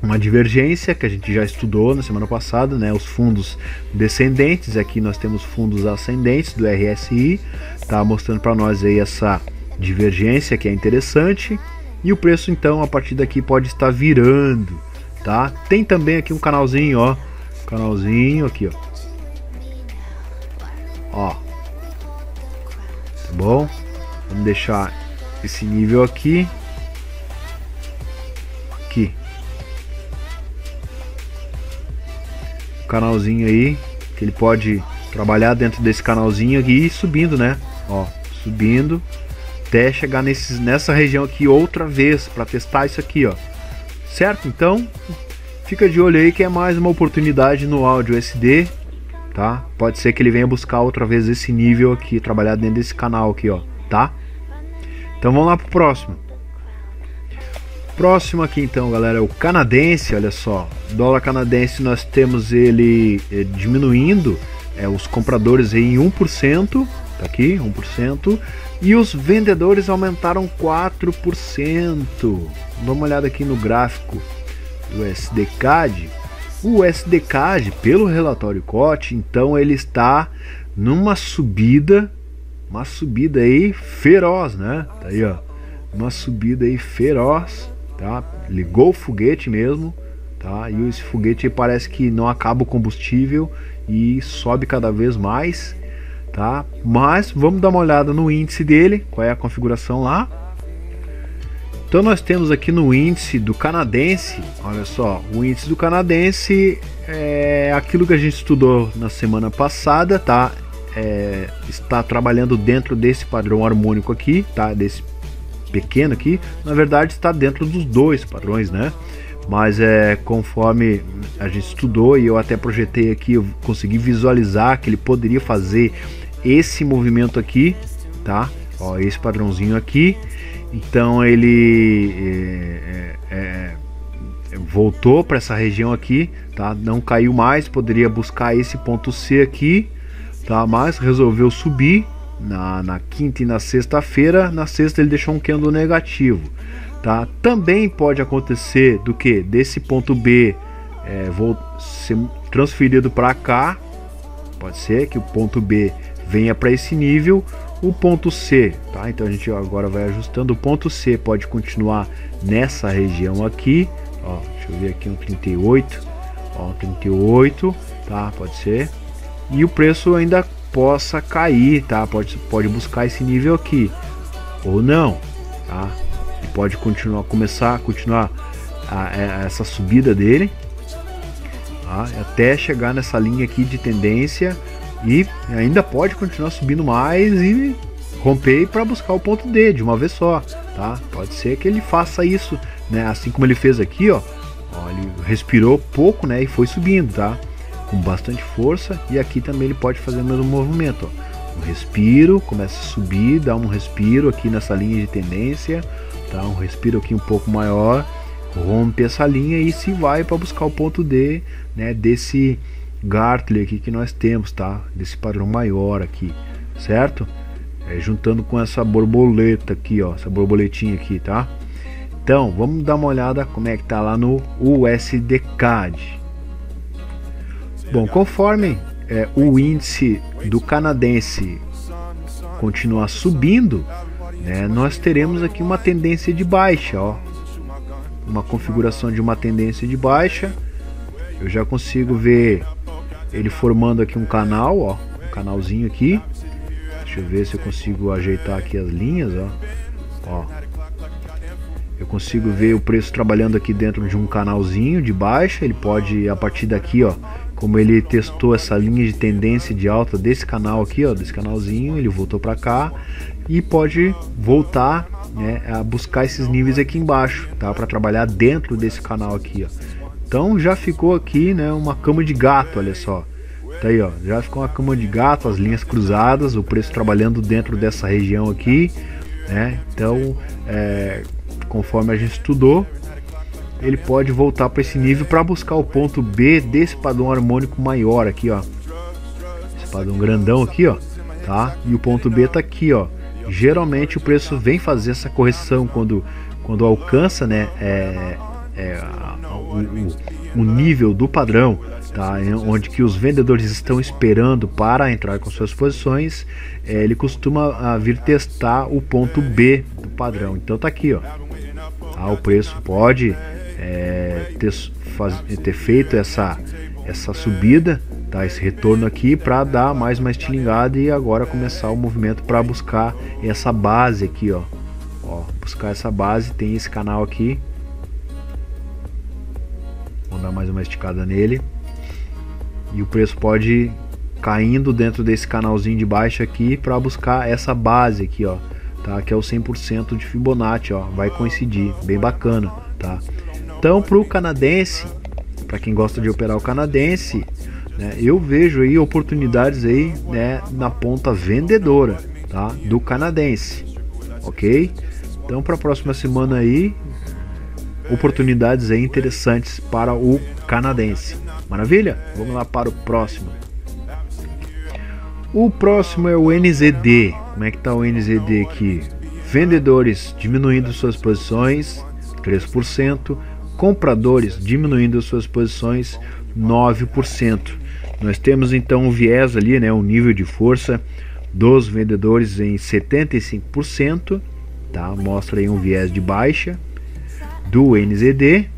uma divergência que a gente já estudou na semana passada, né? Os fundos descendentes. Aqui nós temos fundos ascendentes do RSI, tá mostrando para nós aí essa divergência que é interessante. E o preço então a partir daqui pode estar virando, tá? Tem também aqui um canalzinho, ó, canalzinho aqui, ó, tá bom? Vamos deixar esse nível aqui, canalzinho aí, que ele pode trabalhar dentro desse canalzinho aqui e subindo, né? Ó, subindo até chegar nessa região aqui outra vez para testar isso aqui, ó. Certo? Então, fica de olho aí que é mais uma oportunidade no áudio SD, tá? Pode ser que ele venha buscar outra vez esse nível aqui, trabalhar dentro desse canal aqui, ó, tá? Então vamos lá pro próximo. Próximo aqui então, galera, é o canadense. Olha só, dólar canadense, nós temos ele diminuindo, os compradores aí em 1%, tá aqui, 1%, e os vendedores aumentaram 4%. Dá uma olhada aqui no gráfico do SDCAD. O SDCAD, pelo relatório COT, então ele está numa subida, aí feroz, né? Tá aí, ó, uma subida aí feroz. Tá? Ligou o foguete mesmo, tá? E esse foguete parece que não acaba o combustível e sobe cada vez mais, tá? Mas vamos dar uma olhada no índice dele, qual é a configuração lá. Então nós temos aqui no índice do canadense, olha só, o índice do canadense é aquilo que a gente estudou na semana passada, tá? Está trabalhando dentro desse padrão harmônico aqui, tá? Desse pequeno aqui, na verdade está dentro dos dois padrões, né? Mas conforme a gente estudou e eu até projetei aqui, eu consegui visualizar que ele poderia fazer esse movimento aqui, tá? Ó, esse padrãozinho aqui. Então ele voltou para essa região aqui, tá? Não caiu mais, poderia buscar esse ponto C aqui, tá? Mas resolveu subir na quinta e na sexta-feira. Na sexta ele deixou um candle negativo, tá? Também pode acontecer do que desse ponto B vou ser transferido para cá. Pode ser que o ponto B venha para esse nível, o ponto C, tá? Então a gente agora vai ajustando. O ponto C pode continuar nessa região aqui, ó, deixa eu ver aqui, um 38, ó, um 38, tá? Pode ser, e o preço ainda possa cair, tá? Pode buscar esse nível aqui ou não, tá? E pode começar a continuar essa subida dele, tá? Até chegar nessa linha aqui de tendência, e ainda pode continuar subindo mais e romper para buscar o ponto D de uma vez só, tá? Pode ser que ele faça isso, né? Assim como ele fez aqui, ó, ele respirou pouco, né? E foi subindo, tá? Com bastante força, e aqui também ele pode fazer o mesmo movimento, ó. Um respiro, começa a subir, dá um respiro aqui nessa linha de tendência, tá? Um respiro aqui um pouco maior, rompe essa linha e se vai para buscar o ponto D, né? Desse Gartley aqui que nós temos, tá? Desse padrão maior aqui, certo? Juntando com essa borboleta aqui, ó, essa borboletinha aqui, tá? Então vamos dar uma olhada como é que tá lá no USDCAD. Bom, conforme o índice do canadense continuar subindo, né, nós teremos aqui uma tendência de baixa, ó, uma configuração de uma tendência de baixa. Eu já consigo ver ele formando aqui um canal, ó, um canalzinho aqui. Deixa eu ver se eu consigo ajeitar aqui as linhas, ó. Eu consigo ver o preço trabalhando aqui dentro de um canalzinho de baixa. Ele pode, a partir daqui, ó, como ele testou essa linha de tendência de alta desse canal aqui, ó, desse canalzinho, ele voltou para cá e pode voltar, né, a buscar esses níveis aqui embaixo, tá, para trabalhar dentro desse canal aqui, ó. Então já ficou aqui, né, uma cama de gato, olha só. Tá aí, ó, já ficou uma cama de gato, as linhas cruzadas, o preço trabalhando dentro dessa região aqui, né? Então, conforme a gente estudou, ele pode voltar para esse nível para buscar o ponto B desse padrão harmônico maior aqui, ó. Esse padrão grandão aqui, ó, tá? E o ponto B tá aqui, ó. geralmente o preço vem fazer essa correção quando alcança, né, o nível do padrão, tá, onde que os vendedores estão esperando para entrar com suas posições. Ele costuma vir testar o ponto B do padrão. Então tá aqui, ó, tá, o preço pode ter feito essa subida, tá, esse retorno aqui para dar mais uma estilingada e agora começar o movimento para buscar essa base aqui, ó, buscar essa base. Tem esse canal aqui, vamos dar mais uma esticada nele e o preço pode ir caindo dentro desse canalzinho de baixo aqui para buscar essa base aqui, ó, tá, que é o 100% de Fibonacci, ó, vai coincidir, bem bacana, tá. Então para o canadense, para quem gosta de operar o canadense, né, eu vejo aí oportunidades aí, né, na ponta vendedora, tá, do canadense, ok? Então para a próxima semana aí, oportunidades aí interessantes para o canadense. Maravilha? Vamos lá para o próximo. O próximo é o NZD. Como é que tá o NZD aqui? Vendedores diminuindo suas posições 3%, compradores diminuindo suas posições 9%. Nós temos então um viés ali, né, um nível de força dos vendedores em 75%, tá? Mostra aí um viés de baixa do NZD.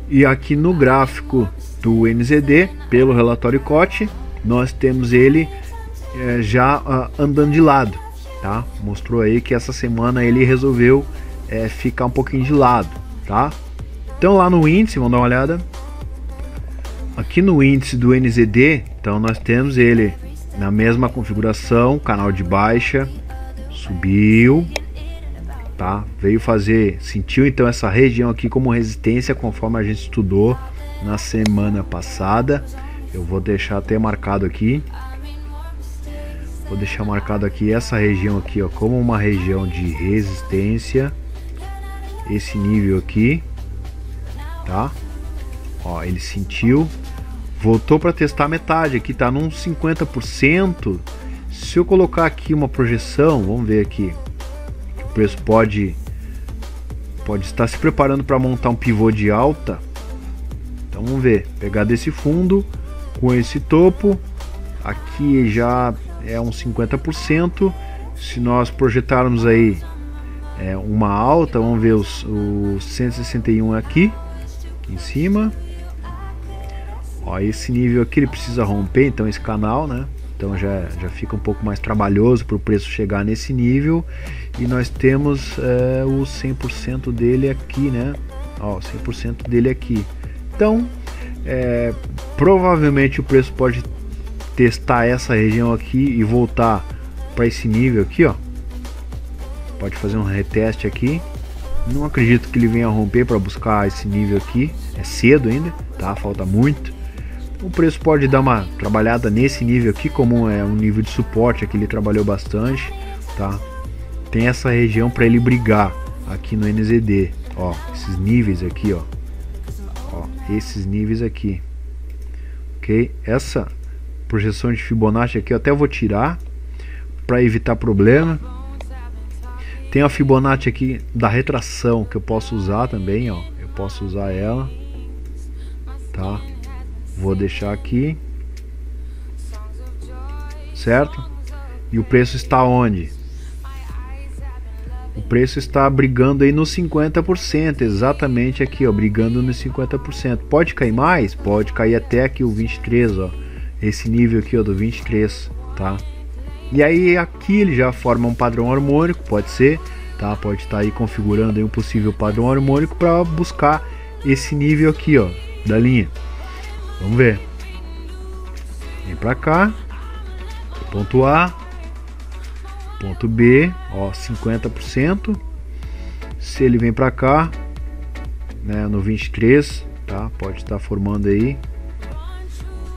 E aqui no gráfico do NZD, pelo relatório COT, nós temos ele já andando de lado, tá? Mostrou aí que essa semana ele resolveu ficar um pouquinho de lado, tá? Então lá no índice, vamos dar uma olhada. Aqui no índice do NZD, então nós temos ele na mesma configuração, canal de baixa, subiu, tá? Veio fazer, sentiu então essa região aqui como resistência, conforme a gente estudou na semana passada. Eu vou deixar até marcado aqui. Vou deixar marcado aqui essa região aqui, ó, como uma região de resistência. Esse nível aqui, tá? Ó, ele sentiu, voltou para testar metade aqui, tá num 50%. Se eu colocar aqui uma projeção, vamos ver aqui, que o preço pode estar se preparando para montar um pivô de alta. Então vamos ver, pegar desse fundo com esse topo, aqui já é uns 50%. Se nós projetarmos aí uma alta, vamos ver o 161 aqui em cima. Ó, esse nível aqui ele precisa romper, então esse canal, né? Então já fica um pouco mais trabalhoso para o preço chegar nesse nível. E nós temos o 100% dele aqui, né? Ó, 100% dele aqui. Então provavelmente o preço pode testar essa região aqui e voltar para esse nível aqui, ó. Pode fazer um reteste aqui. Não acredito que ele venha romper para buscar esse nível aqui. É cedo ainda, tá? Falta muito. O preço pode dar uma trabalhada nesse nível aqui, como é um nível de suporte aqui, ele trabalhou bastante, tá? Tem essa região para ele brigar aqui no NZD, ó, esses níveis aqui, ó, esses níveis aqui, ok? Essa projeção de Fibonacci aqui eu até vou tirar para evitar problema. Tem a Fibonacci aqui da retração que eu posso usar também, ó, eu posso usar ela, tá? Vou deixar aqui, certo? E o preço está onde? O preço está brigando aí nos 50%, exatamente aqui, ó, brigando nos 50%. Pode cair mais? Pode cair até aqui o 23, ó, esse nível aqui, ó, do 23, tá? E aí aqui ele já forma um padrão harmônico, pode ser, tá? Pode estar aí configurando aí um possível padrão harmônico para buscar esse nível aqui, ó, da linha. Vamos ver. Vem pra cá. Ponto A. Ponto B. Ó, 50%. Se ele vem pra cá, né, no 23, tá? Pode estar formando aí,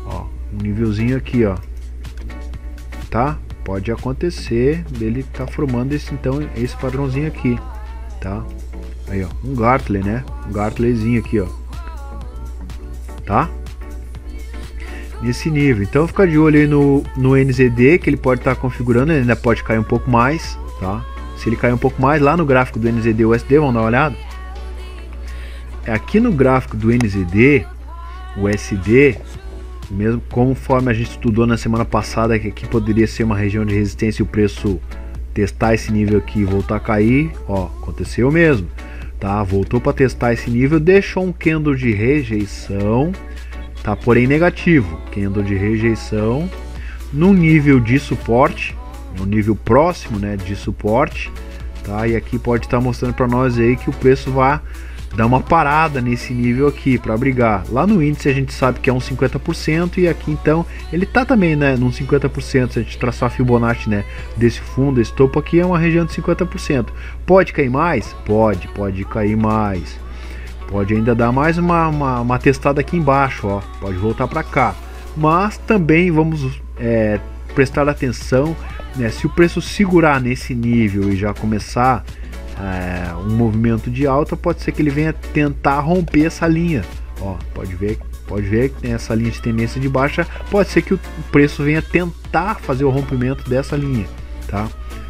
ó, um nívelzinho aqui, ó. Tá? Pode acontecer dele tá formando esse, então, esse padrãozinho aqui, tá? Aí, ó, um Gartley, né? Um Gartleyzinho aqui, ó. Tá? nesse nível. Então fica de olho aí no NZD, que ele pode estar configurando, ele ainda pode cair um pouco mais, tá? Se ele cair um pouco mais, lá no gráfico do NZD USD, vamos dar uma olhada. Aqui no gráfico do NZD USD, mesmo conforme a gente estudou na semana passada, que aqui poderia ser uma região de resistência e o preço testar esse nível aqui e voltar a cair, ó, aconteceu mesmo, tá? Voltou para testar esse nível, deixou um candle de rejeição, tá? Porém negativo, candle de rejeição num nível de suporte, no nível próximo, né, de suporte, tá? E aqui pode estar mostrando para nós aí que o preço vai dar uma parada nesse nível aqui para brigar. Lá no índice a gente sabe que é uns 50% e aqui então ele tá também, né, num 50%. Se a gente traçar a Fibonacci, né, desse fundo, esse topo aqui é uma região de 50%. Pode cair mais? Pode cair mais. Pode ainda dar mais uma testada aqui embaixo, ó. Pode voltar para cá. Mas também vamos prestar atenção, né, se o preço segurar nesse nível e já começar um movimento de alta, pode ser que ele venha tentar romper essa linha, ó, pode ver que tem essa linha de tendência de baixa, pode ser que o preço venha tentar fazer o rompimento dessa linha, tá?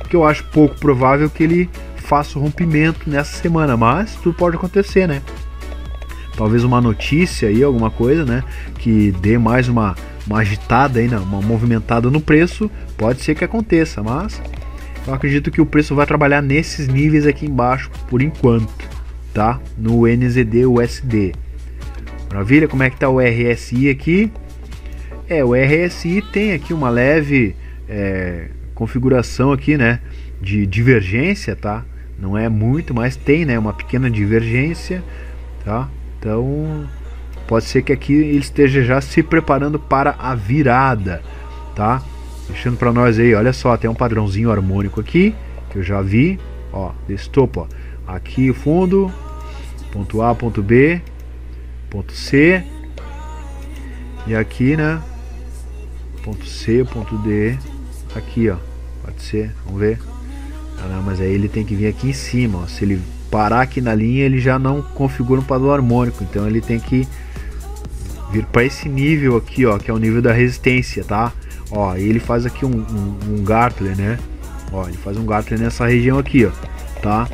Que eu acho pouco provável que ele faça o rompimento nessa semana, mas tudo pode acontecer, né? Talvez uma notícia aí, alguma coisa, né, que dê mais uma agitada aí, né, uma movimentada no preço, pode ser que aconteça, mas eu acredito que o preço vai trabalhar nesses níveis aqui embaixo por enquanto, tá? No NZD USD. Maravilha, como é que tá o RSI aqui? O RSI tem aqui uma leve configuração aqui, né, de divergência, tá? Não é muito, mas tem, né, uma pequena divergência, tá? Então pode ser que aqui ele esteja já se preparando para a virada, tá? Deixando para nós aí, olha só, tem um padrãozinho harmônico aqui, que eu já vi, ó, desse topo, ó. Aqui o fundo, ponto A, ponto B, ponto C, e aqui, né, ponto C, ponto D, aqui, ó, pode ser, vamos ver, mas aí ele tem que vir aqui em cima, ó. Se ele parar aqui na linha, ele já não configura um padrão harmônico, então ele tem que vir para esse nível aqui, ó, que é o nível da resistência, tá? Ó, e ele faz aqui um Gartner, né? Ó, ele faz um Gartner nessa região aqui, ó, tá?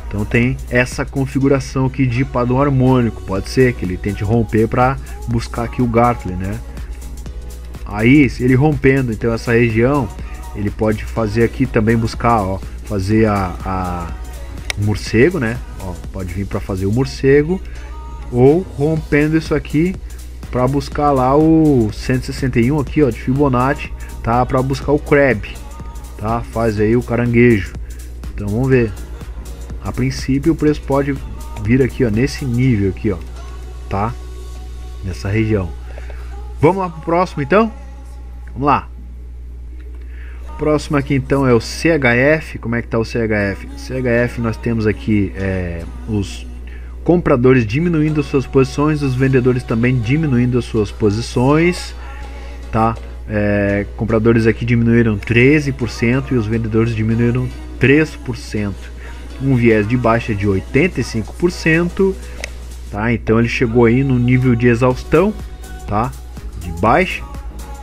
Então tem essa configuração aqui de padrão harmônico. Pode ser que ele tente romper para buscar aqui o Gartner, né? Aí, se ele rompendo então essa região, ele pode fazer aqui também buscar, ó, fazer o morcego, né? Ó, pode vir para fazer o morcego ou rompendo isso aqui para buscar lá o 161 aqui, ó, de Fibonacci, tá? Para buscar o crab, tá? Faz aí o caranguejo. Então vamos ver. A princípio o preço pode vir aqui, ó, nesse nível aqui, ó, tá? Nessa região. Vamos lá pro próximo então? Vamos lá. Próximo aqui então é o CHF. Como é que tá o CHF? CHF nós temos aqui os compradores diminuindo as suas posições, os vendedores também diminuindo as suas posições, tá? Compradores aqui diminuíram 13% e os vendedores diminuíram 3%. Um viés de baixa de 85%, tá? Então ele chegou aí no nível de exaustão, tá? De baixa,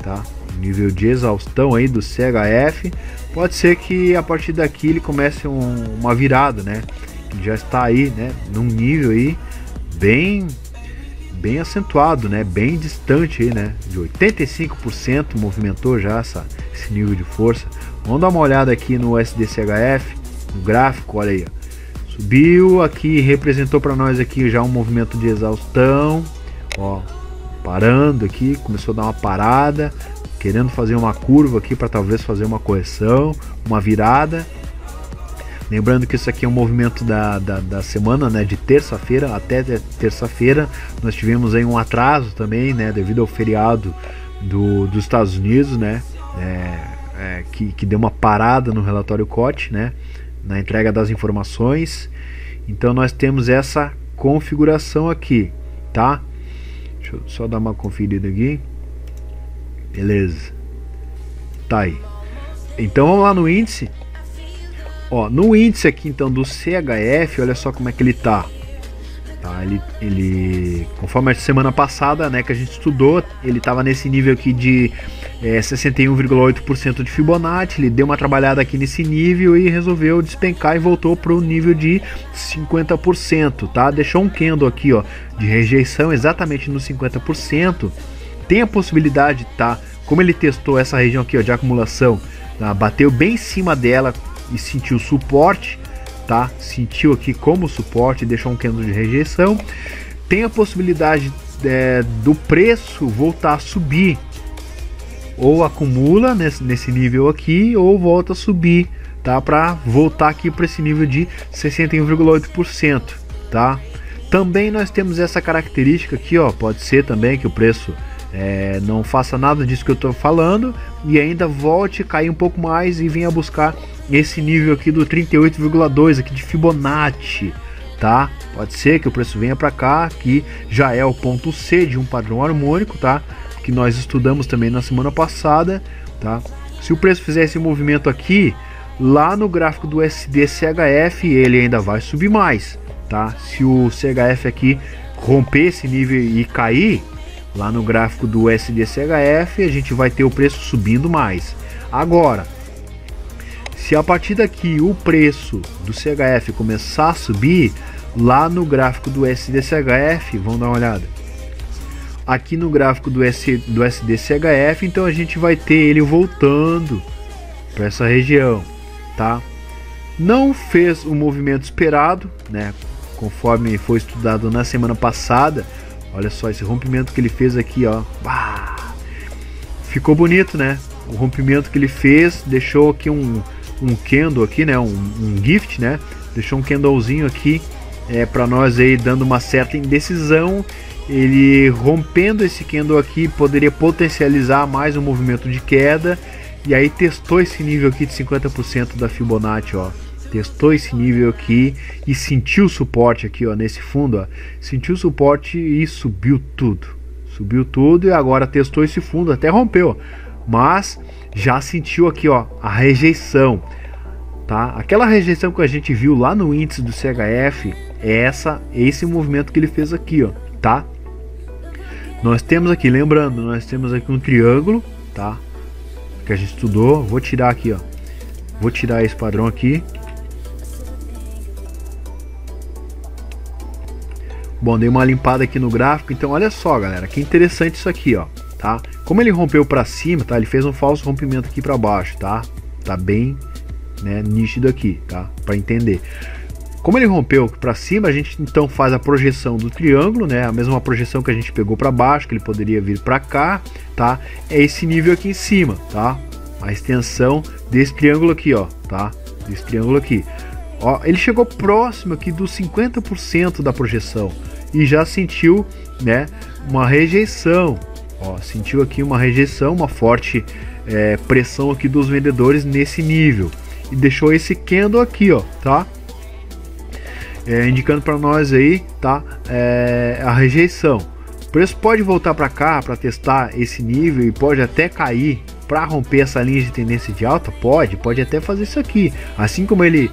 tá? Nível de exaustão aí do CHF. Pode ser que a partir daqui ele comece uma virada, né? Já está aí, né, num nível aí bem acentuado, né, bem distante aí, né, de 85% movimentou já esse nível de força. Vamos dar uma olhada aqui no USDCHF, no gráfico, olha aí, ó. Subiu aqui, representou para nós aqui já um movimento de exaustão, ó, parando aqui, começou a dar uma parada, querendo fazer uma curva aqui para talvez fazer uma correção, uma virada. Lembrando que isso aqui é um movimento da semana, né, de terça-feira até terça-feira. Nós tivemos aí um atraso também, né, devido ao feriado dos Estados Unidos, né, que deu uma parada no relatório COT, né, na entrega das informações. Então nós temos essa configuração aqui, tá? Deixa eu só dar uma conferida aqui. Beleza. Tá aí. Então vamos lá no índice. Ó, no índice aqui então do CHF, olha só como é que ele tá. tá? Ele conforme a semana passada, né, que a gente estudou, ele estava nesse nível aqui de 61,8% de Fibonacci. Ele deu uma trabalhada aqui nesse nível e resolveu despencar e voltou para o nível de 50%, tá? Deixou um candle aqui, ó, de rejeição exatamente no 50%. Tem a possibilidade, tá? Como ele testou essa região aqui, ó, de acumulação, tá? Bateu bem em cima dela e sentiu suporte, tá? Sentiu aqui como suporte e deixou um candle de rejeição. Tem a possibilidade do preço voltar a subir, ou acumula nesse nível aqui, ou volta a subir, tá? Para voltar aqui para esse nível de 61,8%, tá? Também nós temos essa característica aqui, ó, pode ser também que o preço não faça nada disso que eu estou falando e ainda volte a cair um pouco mais e venha buscar esse nível aqui do 38,2 aqui de Fibonacci, tá? Pode ser que o preço venha para cá, que já é o ponto C de um padrão harmônico, tá? Que nós estudamos também na semana passada, tá? Se o preço fizer esse movimento aqui, lá no gráfico do SD-CHF, ele ainda vai subir mais, tá? Se o CHF aqui romper esse nível e cair, lá no gráfico do SD-CHF, a gente vai ter o preço subindo mais. Agora, se a partir daqui o preço do CHF começar a subir, lá no gráfico do SD-CHF, vamos dar uma olhada. Aqui no gráfico do SD-CHF, então a gente vai ter ele voltando para essa região, tá? Não fez o movimento esperado, né? Conforme foi estudado na semana passada. Olha só esse rompimento que ele fez aqui, ó. Bah! Ficou bonito, né? O rompimento que ele fez deixou aqui um candle aqui, né? Um gift, né? Deixou um candlezinho aqui para nós aí, dando uma certa indecisão. Ele rompendo esse candle aqui poderia potencializar mais um movimento de queda, e aí testou esse nível aqui de 50% da Fibonacci, ó. Testou esse nível aqui e sentiu o suporte aqui, ó, nesse fundo, ó. Sentiu o suporte e subiu tudo e agora testou esse fundo, até rompeu, mas já sentiu aqui, ó, a rejeição, tá? Aquela rejeição que a gente viu lá no índice do CHF é esse movimento que ele fez aqui, ó, tá? Nós temos aqui, lembrando, nós temos aqui um triângulo, tá? Que a gente estudou. Vou tirar aqui, ó. Vou tirar esse padrão aqui. Bom, dei uma limpada aqui no gráfico. Então, olha só, galera, que interessante isso aqui, ó, tá? Como ele rompeu para cima, tá? Ele fez um falso rompimento aqui para baixo, tá? Tá bem, né, nítido aqui, tá? Para entender. Como ele rompeu para cima, a gente então faz a projeção do triângulo, né? A mesma projeção que a gente pegou para baixo, que ele poderia vir para cá, tá? É esse nível aqui em cima, tá? A extensão desse triângulo aqui, ó, tá? Desse triângulo aqui. Ó, ele chegou próximo aqui dos 50% da projeção e já sentiu, né, uma rejeição. Ó, sentiu aqui uma rejeição, uma forte pressão aqui dos vendedores nesse nível e deixou esse candle aqui, ó, tá? Indicando para nós aí, tá? A rejeição. O preço pode voltar para cá para testar esse nível e pode até cair para romper essa linha de tendência de alta. Pode até fazer isso aqui. Assim como ele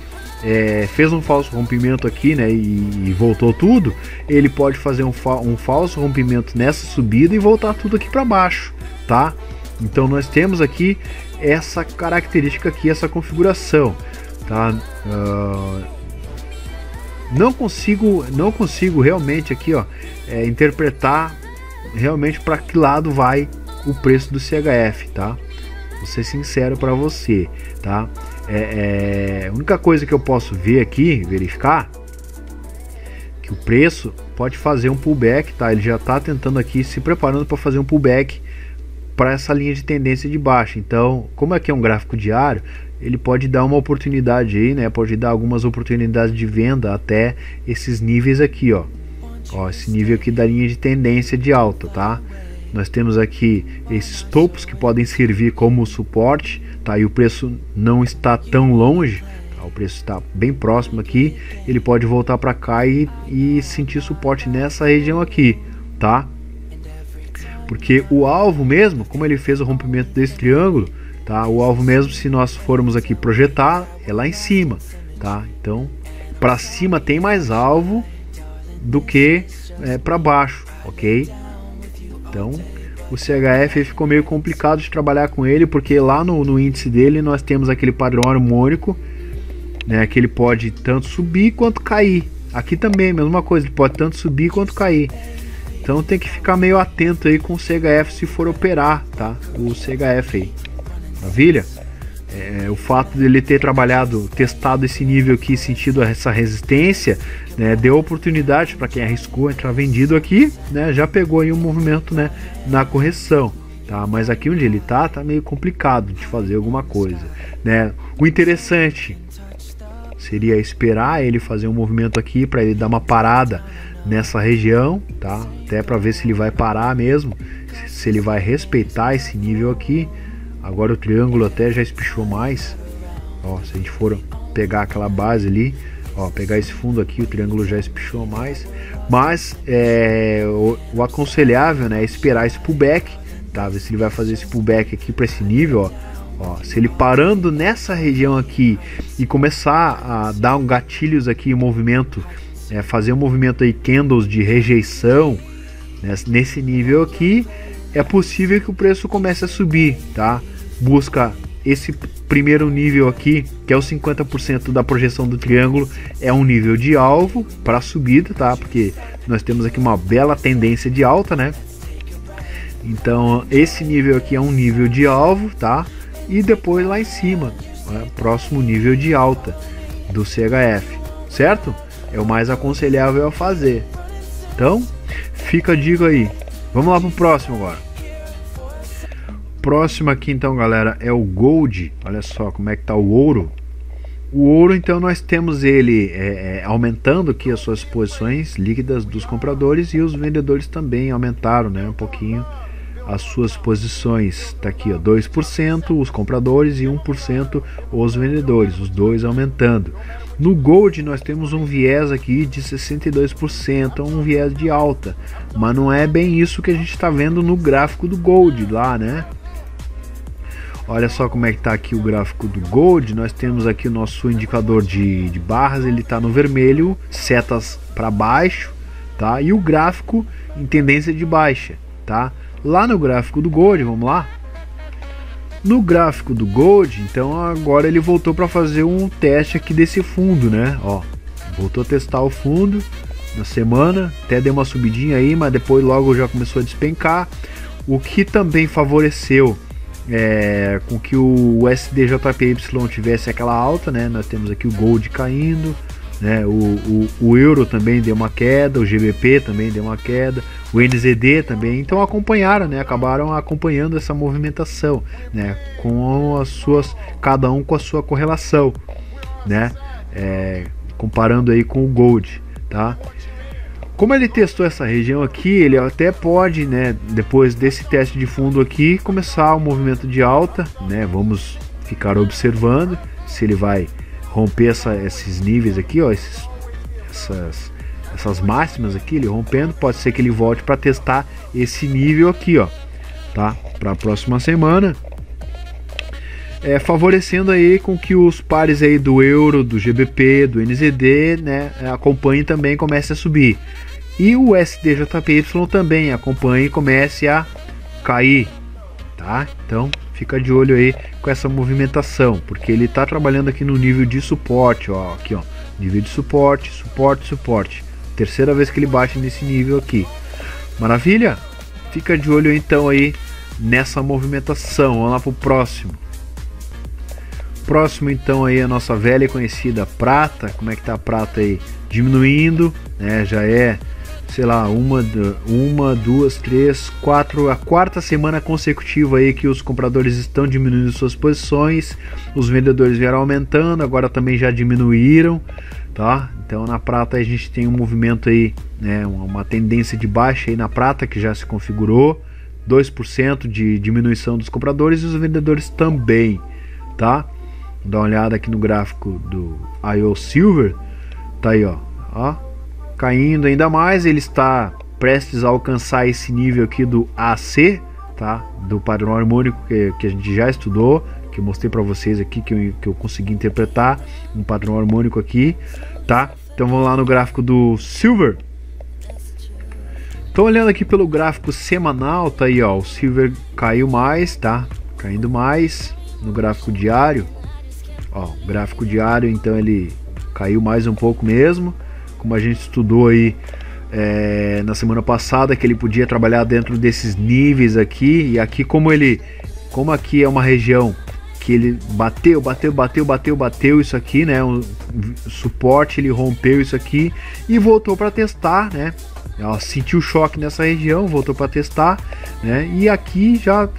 fez um falso rompimento aqui, né? E voltou tudo. Ele pode fazer um falso rompimento nessa subida e voltar tudo aqui para baixo, tá? Então nós temos aqui essa característica aqui, essa configuração, tá? Não consigo realmente aqui, ó, interpretar realmente para que lado vai o preço do CHF, tá? Vou ser sincero para você, tá? A única coisa que eu posso ver aqui, verificar, que o preço pode fazer um pullback, tá? Ele já está tentando aqui, se preparando para fazer um pullback para essa linha de tendência de baixa. Então, como aqui é um gráfico diário, ele pode dar uma oportunidade aí, né? Pode dar algumas oportunidades de venda até esses níveis aqui, ó. Ó, esse nível aqui da linha de tendência de alta, tá? Nós temos aqui esses topos que podem servir como suporte, tá? E o preço não está tão longe, tá? O preço está bem próximo aqui. Ele pode voltar para cá e sentir suporte nessa região aqui, tá? Porque o alvo mesmo, como ele fez o rompimento desse triângulo, tá? O alvo mesmo, se nós formos aqui projetar, é lá em cima, tá? Então, para cima tem mais alvo do que para baixo, ok? Então o CHF ficou meio complicado de trabalhar com ele, porque lá no índice dele nós temos aquele padrão harmônico, né, que ele pode tanto subir quanto cair. Aqui também a mesma coisa, ele pode tanto subir quanto cair. Então tem que ficar meio atento aí com o CHF se for operar, tá? O CHF aí, maravilha? O fato dele ter testado esse nível aqui, sentido essa resistência, né, deu oportunidade para quem arriscou entrar vendido aqui, né, já pegou aí um movimento, né, na correção, tá? Mas aqui onde ele tá meio complicado de fazer alguma coisa, né? O interessante seria esperar ele fazer um movimento aqui para ele dar uma parada nessa região, tá? Até para ver se ele vai parar mesmo, se ele vai respeitar esse nível aqui. Agora o triângulo até já espichou mais, ó, se a gente for pegar aquela base ali, ó, pegar esse fundo aqui, o triângulo já espichou mais, mas o aconselhável, né, é esperar esse pullback, tá? Ver se ele vai fazer esse pullback aqui para esse nível, ó, se ele parando nessa região aqui e começar a dar um gatilhos aqui, um movimento, fazer um movimento aí, candles de rejeição, né, nesse nível aqui, é possível que o preço comece a subir, tá? Busca esse primeiro nível aqui, que é o 50% da projeção do triângulo, é um nível de alvo para subida, tá? Porque nós temos aqui uma bela tendência de alta, né? Então esse nível aqui é um nível de alvo, tá? E depois lá em cima, próximo nível de alta do CHF, certo? É o mais aconselhável a fazer. Então fica a dica aí. Vamos lá pro próximo agora. Próximo aqui então, galera, é o Gold. Olha só como é que tá o ouro. O ouro, então, nós temos ele aumentando aqui as suas posições líquidas dos compradores, e os vendedores também aumentaram, né, um pouquinho as suas posições. Tá aqui, ó, 2% os compradores e 1% os vendedores, os dois aumentando. No Gold nós temos um viés aqui de 62%, um viés de alta, mas não é bem isso que a gente está vendo no gráfico do Gold lá, né? Olha só como é que tá aqui o gráfico do Gold. Nós temos aqui o nosso indicador de barras, ele está no vermelho, setas para baixo, tá? E o gráfico em tendência de baixa, tá? Lá no gráfico do Gold, vamos lá? No gráfico do Gold, então agora ele voltou para fazer um teste aqui desse fundo, né? Ó, voltou a testar o fundo na semana, até deu uma subidinha aí, mas depois logo já começou a despencar, o que também favoreceu com que o SDJPY tivesse aquela alta, né? Nós temos aqui o Gold caindo, né? O euro também deu uma queda, o GBP também deu uma queda, o NZD também, então acompanharam, né? Acabaram acompanhando essa movimentação, né? Com as suas, cada um com a sua correlação, né? Comparando aí com o Gold, tá? Como ele testou essa região aqui, ele até pode, né, depois desse teste de fundo aqui, começar um movimento de alta, né? Vamos ficar observando se ele vai romper esses níveis aqui, ó, essas máximas aqui, ele rompendo, pode ser que ele volte para testar esse nível aqui, ó, tá? Para a próxima semana, favorecendo aí com que os pares aí do euro, do GBP, do NZD, né, acompanhem também, comece a subir, e o SDJPY também acompanhe e comece a cair, tá? Então fica de olho aí com essa movimentação, porque ele está trabalhando aqui no nível de suporte, ó, aqui, ó, nível de suporte, suporte, suporte. Terceira vez que ele bate nesse nível aqui. Maravilha? Fica de olho então aí nessa movimentação. Vamos lá pro próximo. Próximo então aí a nossa velha e conhecida prata. Como é que tá a prata aí? Diminuindo, né? Já sei lá, uma, duas, três, quatro, a quarta semana consecutiva aí que os compradores estão diminuindo suas posições, os vendedores vieram aumentando, agora também já diminuíram, tá? Então na prata a gente tem um movimento aí, né, uma tendência de baixa aí na prata que já se configurou, 2% de diminuição dos compradores e os vendedores também, tá? Vou dar uma olhada aqui no gráfico do IO Silver, tá aí, ó, caindo ainda mais, ele está prestes a alcançar esse nível aqui do AC, tá? Do padrão harmônico que a gente já estudou, que eu mostrei para vocês aqui, que eu consegui interpretar um padrão harmônico aqui, tá? Então vamos lá no gráfico do Silver, Então olhando aqui pelo gráfico semanal, tá aí ó, o Silver caiu mais, tá? Caindo mais. No gráfico diário, ó, o gráfico diário então ele caiu mais um pouco mesmo, como a gente estudou aí na semana passada, que ele podia trabalhar dentro desses níveis aqui, e aqui como aqui é uma região que ele bateu isso aqui, né, um suporte, ele rompeu isso aqui e voltou para testar, né, sentiu choque nessa região, voltou para testar, né, e aqui já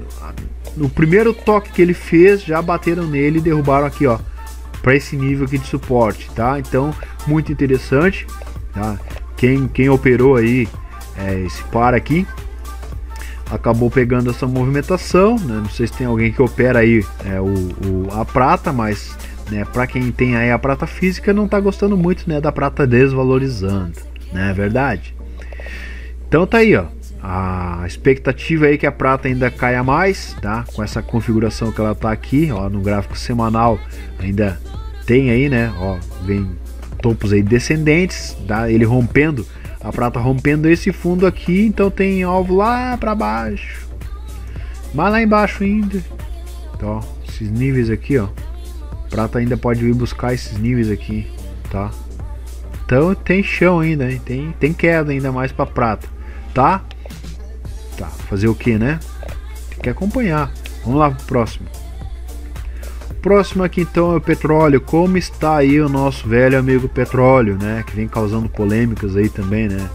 no primeiro toque que ele fez, já bateram nele e derrubaram aqui, ó, para esse nível aqui de suporte, tá? Então, muito interessante, tá? Quem operou aí esse par aqui, acabou pegando essa movimentação, né? Não sei se tem alguém que opera aí a prata, mas, né, para quem tem aí a prata física, não tá gostando muito, né, da prata desvalorizando, né? É verdade? Então tá aí, ó. A expectativa aí que a prata ainda caia mais, tá? Com essa configuração que ela tá aqui, ó, no gráfico semanal ainda tem aí, né? Ó, vem topos aí descendentes, tá? Ele rompendo, a prata rompendo esse fundo aqui, então tem alvo lá para baixo, mas lá embaixo ainda. Então, esses níveis aqui, ó, prata ainda pode vir buscar esses níveis aqui, tá? Então tem chão ainda, hein? Tem queda ainda mais para prata, tá? Tá, fazer o que, né? Tem que acompanhar. Vamos lá pro próximo. Próximo aqui então é o petróleo. Como está aí o nosso velho amigo petróleo, né? Que vem causando polêmicas aí também, né?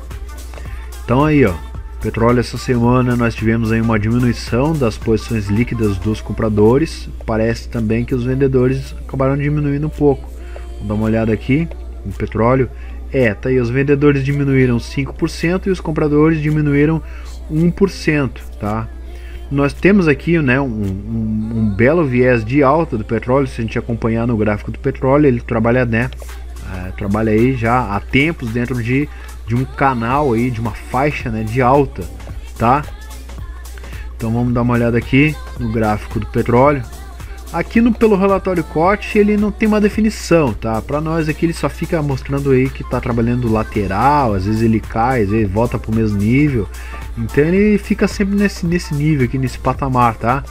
Então aí, ó, petróleo essa semana nós tivemos aí uma diminuição das posições líquidas dos compradores. Parece também que os vendedores acabaram diminuindo um pouco. Vamos dar uma olhada aqui no petróleo. Tá aí, os vendedores diminuíram 5% e os compradores diminuíram 1%, tá? Nós temos aqui, né, um belo viés de alta do petróleo. Se a gente acompanhar no gráfico do petróleo, ele trabalha, né, trabalha aí já há tempos dentro de um canal aí, de uma faixa, né, de alta, tá? Então vamos dar uma olhada aqui no gráfico do petróleo. Aqui pelo relatório corte ele não tem uma definição, tá? Para nós aqui ele só fica mostrando aí que tá trabalhando lateral, às vezes ele cai, às vezes volta para o mesmo nível. Então ele fica sempre nesse nível aqui, nesse patamar, tá?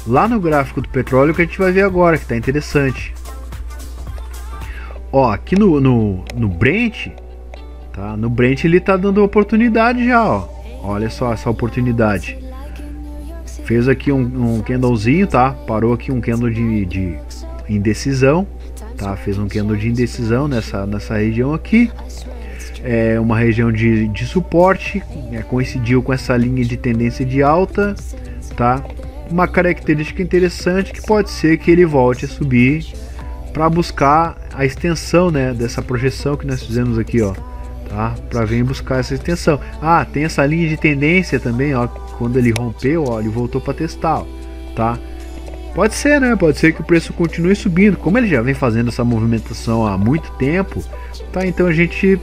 Lá no gráfico do petróleo que a gente vai ver agora, que tá interessante. Ó, aqui no Brent, tá? No Brent ele tá dando oportunidade já, ó. Olha só essa oportunidade. Fez aqui um candlezinho, tá? Parou aqui um candle de indecisão, tá? Fez um candle de indecisão nessa região aqui. É uma região de suporte, coincidiu com essa linha de tendência de alta, tá? Uma característica interessante que pode ser que ele volte a subir para buscar a extensão, né, dessa projeção que nós fizemos aqui, ó, tá? Para vir buscar essa extensão. Ah, tem essa linha de tendência também, ó. Quando ele rompeu, ó, ele voltou para testar, ó, tá? Pode ser, né? Pode ser que o preço continue subindo. Como ele já vem fazendo essa movimentação há muito tempo, tá? Então a gente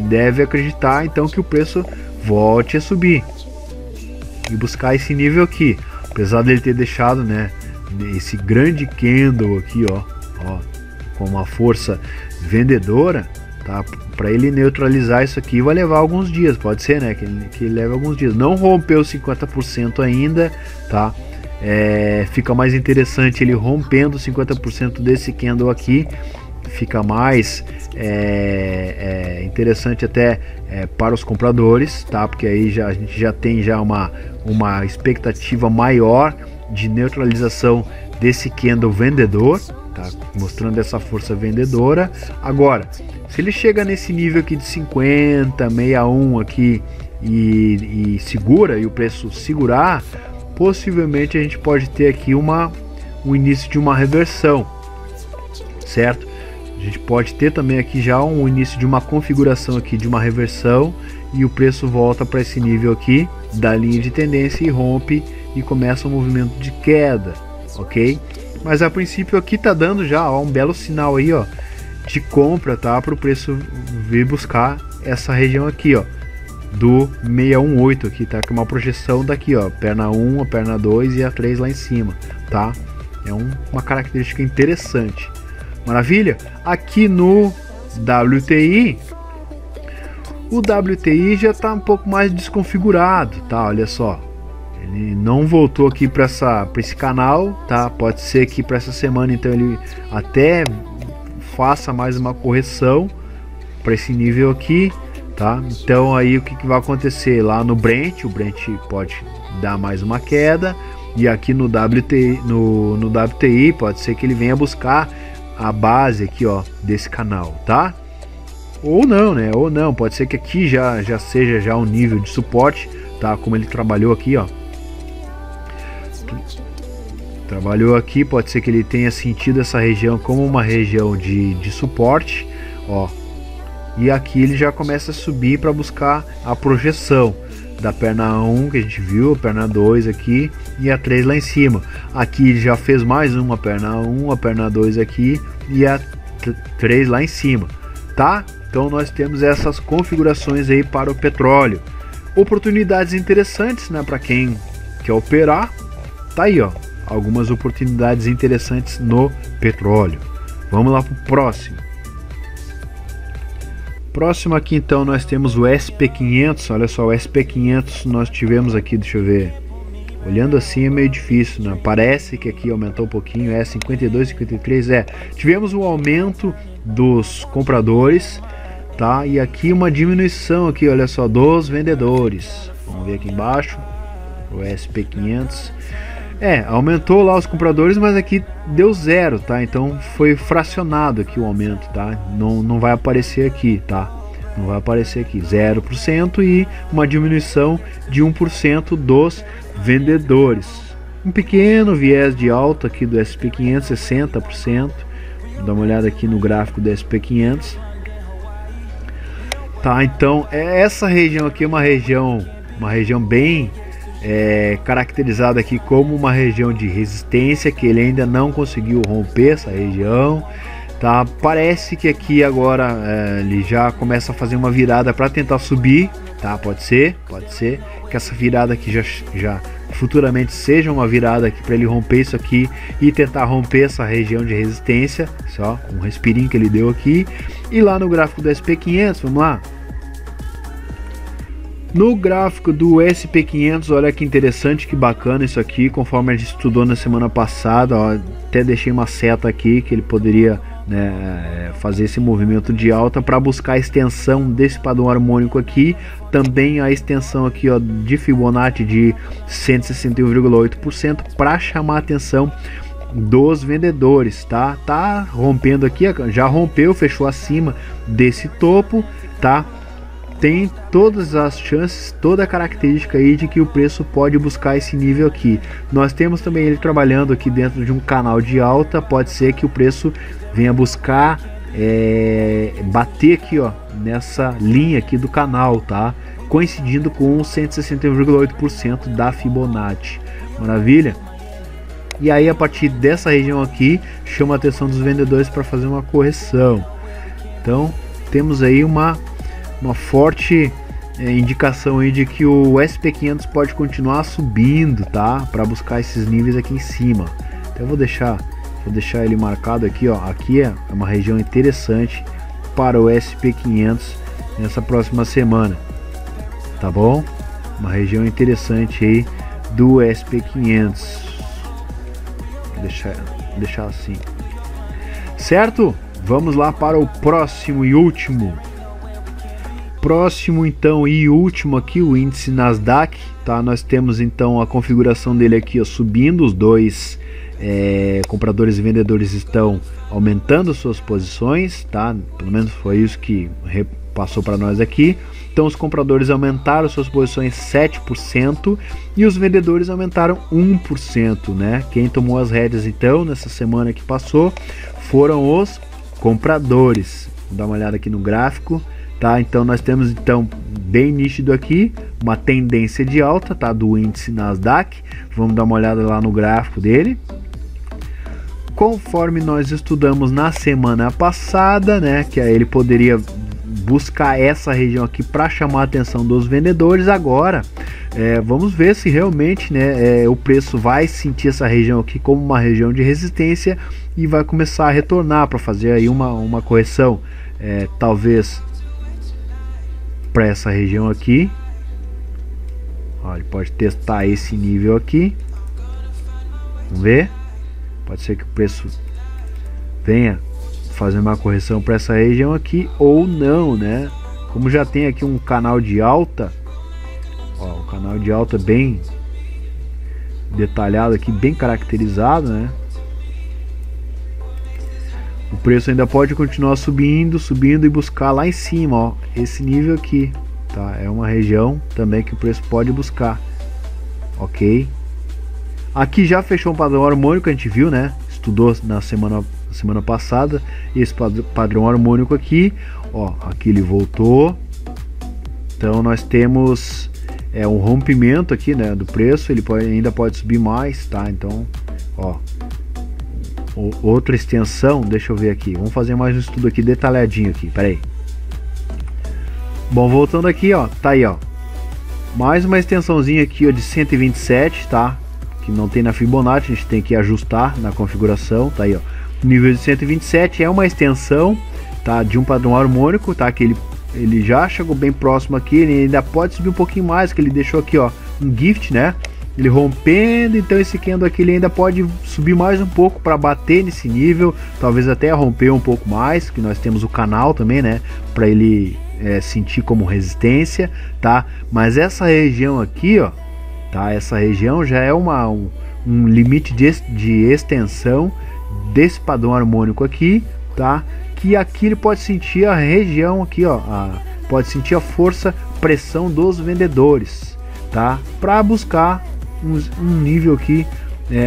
deve acreditar então que o preço volte a subir e buscar esse nível aqui. Apesar dele ter deixado, né, esse grande candle aqui, ó, com uma força vendedora, tá? Para ele neutralizar isso aqui vai levar alguns dias, pode ser, né, que ele leve alguns dias. Não rompeu 50% ainda, tá? Fica mais interessante ele rompendo 50% desse candle aqui, fica mais interessante até para os compradores, tá? Porque aí a gente já tem uma expectativa maior de neutralização desse candle vendedor, tá? Mostrando essa força vendedora. Agora, se ele chega nesse nível aqui de 50, 61 aqui e segura, e o preço segurar, possivelmente a gente pode ter aqui o início de uma reversão, certo? A gente pode ter também aqui já um início de uma configuração aqui de uma reversão, e o preço volta para esse nível aqui da linha de tendência e rompe e começa um movimento de queda, ok? Mas a princípio aqui tá dando já, ó, um belo sinal aí, ó, de compra, tá? Para o preço vir buscar essa região aqui, ó, do 618 aqui, tá? Que é uma projeção daqui, ó, perna 1, a perna 2 e a 3 lá em cima, tá? É uma característica interessante. Maravilha? Aqui no WTI, O WTI já está um pouco mais desconfigurado, tá? Olha só, ele não voltou aqui para esse canal, tá? Pode ser que para essa semana então ele até faça mais uma correção para esse nível aqui, tá? Então aí o que vai acontecer lá no Brent? O Brent pode dar mais uma queda, e aqui no WTI pode ser que ele venha buscar a base aqui, ó, desse canal, tá? Ou não, né? Ou não, pode ser que aqui já seja já um nível de suporte, tá? Como ele trabalhou aqui, ó. Trabalhou aqui, pode ser que ele tenha sentido essa região como uma região de suporte, ó. E aqui ele já começa a subir para buscar a projeção da perna 1 que a gente viu, a perna 2 aqui e a 3 lá em cima. Aqui ele já fez mais uma perna 1, a perna 2 aqui e a 3 lá em cima, tá? Então nós temos essas configurações aí para o petróleo. Oportunidades interessantes, né, para quem quer operar. Tá aí, ó, algumas oportunidades interessantes no petróleo. Vamos lá pro próximo. Próximo aqui então nós temos o SP500. Olha só, o SP500 nós tivemos aqui, deixa eu ver. Olhando assim é meio difícil, né? Parece que aqui aumentou um pouquinho, 52, 53, tivemos um aumento dos compradores, tá? E aqui uma diminuição aqui, olha só, dos vendedores. Vamos ver aqui embaixo, o SP500. Aumentou lá os compradores, mas aqui deu zero, tá? Então foi fracionado aqui o aumento, tá? Não vai aparecer aqui, tá? Não vai aparecer aqui, 0% e uma diminuição de 1% dos vendedores. Um pequeno viés de alta aqui do SP500, 60%. Dá uma olhada aqui no gráfico do SP500. Tá, então essa região aqui é uma região bem caracterizada aqui como uma região de resistência, que ele ainda não conseguiu romper essa região, tá? Parece que aqui agora ele já começa a fazer uma virada para tentar subir, tá? Pode ser que essa virada aqui já futuramente seja uma virada aqui para ele romper isso aqui e tentar romper essa região de resistência. Só um respirinho que ele deu aqui. E lá no gráfico do SP500, vamos lá. No gráfico do SP500, olha que interessante, que bacana isso aqui, conforme a gente estudou na semana passada, ó, até deixei uma seta aqui que ele poderia, né, fazer esse movimento de alta para buscar a extensão desse padrão harmônico aqui, também a extensão aqui, ó, de Fibonacci de 161,8% para chamar a atenção dos vendedores, tá? Tá rompendo aqui, já rompeu, fechou acima desse topo, tá? Tem todas as chances, toda a característica aí de que o preço pode buscar esse nível aqui. Nós temos também ele trabalhando aqui dentro de um canal de alta, pode ser que o preço venha buscar bater aqui, ó, nessa linha aqui do canal, tá? Coincidindo com 161,8% da Fibonacci. Maravilha? E aí a partir dessa região aqui chama a atenção dos vendedores para fazer uma correção. Então temos aí uma forte indicação aí de que o SP500 pode continuar subindo, tá? Para buscar esses níveis aqui em cima. Então eu vou deixar ele marcado aqui, ó. Aqui é uma região interessante para o SP500 nessa próxima semana, tá bom? Uma região interessante aí do SP500. Deixar assim, certo? Vamos lá para o próximo e último. Próximo então e último aqui, o índice Nasdaq, tá? Nós temos então a configuração dele aqui, ó, subindo. Os dois compradores e vendedores estão aumentando suas posições, tá? Pelo menos foi isso que passou para nós aqui. Então os compradores aumentaram suas posições 7% e os vendedores aumentaram 1%, né? Quem tomou as rédeas então nessa semana que passou foram os compradores. Vou dar uma olhada aqui no gráfico. Tá, então nós temos então bem nítido aqui uma tendência de alta, tá, do índice Nasdaq. Vamos dar uma olhada lá no gráfico dele. Conforme nós estudamos na semana passada, né, que aí ele poderia buscar essa região aqui para chamar a atenção dos vendedores. Agora vamos ver se realmente, né, o preço vai sentir essa região aqui como uma região de resistência e vai começar a retornar para fazer aí uma correção, talvez para essa região aqui. Ó, ele pode testar esse nível aqui. Vamos ver. Pode ser que o preço venha fazer uma correção para essa região aqui ou não, né? Como já tem aqui um canal de alta, ó, o canal de alta bem detalhado aqui, bem caracterizado, né? O preço ainda pode continuar subindo e buscar lá em cima, ó, esse nível aqui, tá? É uma região também que o preço pode buscar, ok? Aqui já fechou um padrão harmônico, a gente viu, né? Estudou na semana passada esse padrão harmônico aqui, ó, aqui ele voltou. Então nós temos um rompimento aqui, né, do preço. Ele ainda pode subir mais, tá? Então, ó, outra extensão, deixa eu ver aqui, vamos fazer mais um estudo aqui detalhadinho aqui, pera aí. Bom, voltando aqui, ó, tá aí, ó, mais uma extensãozinha aqui, ó, de 127, tá? Que não tem na Fibonacci, a gente tem que ajustar na configuração, tá aí, ó. O nível de 127 é uma extensão, tá, de um padrão harmônico, tá? Que ele já chegou bem próximo aqui, ele ainda pode subir um pouquinho mais, que ele deixou aqui, ó, um gift, né? Ele rompendo, então esse candle aqui ele ainda pode subir mais um pouco para bater nesse nível, talvez até romper um pouco mais, que nós temos o canal também, né, para ele sentir como resistência, tá? Mas essa região aqui, ó, tá? Essa região já é um limite de extensão desse padrão harmônico aqui, tá? Que aqui ele pode sentir a região aqui, ó, pode sentir a força, pressão dos vendedores, tá? Para buscar um nível aqui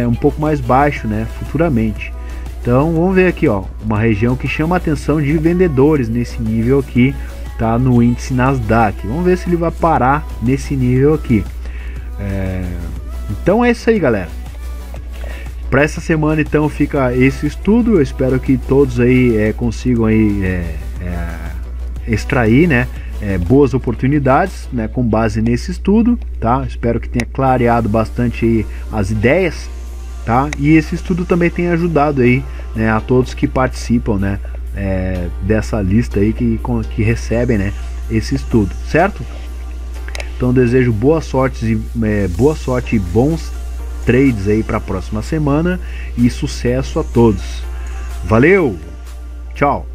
um pouco mais baixo, né, futuramente. Então vamos ver aqui, ó, uma região que chama a atenção de vendedores nesse nível aqui, tá? No índice Nasdaq. Vamos ver se ele vai parar nesse nível aqui. Então é isso aí, galera. Para essa semana então fica esse estudo. Eu espero que todos aí consigam aí extrair, né, boas oportunidades, né, com base nesse estudo, tá? Espero que tenha clareado bastante aí as ideias, tá? E esse estudo também tem ajudado aí, né, a todos que participam, né, dessa lista aí que recebem, né, esse estudo, certo? Então desejo boa sorte e bons trades aí para a próxima semana e sucesso a todos. Valeu, tchau.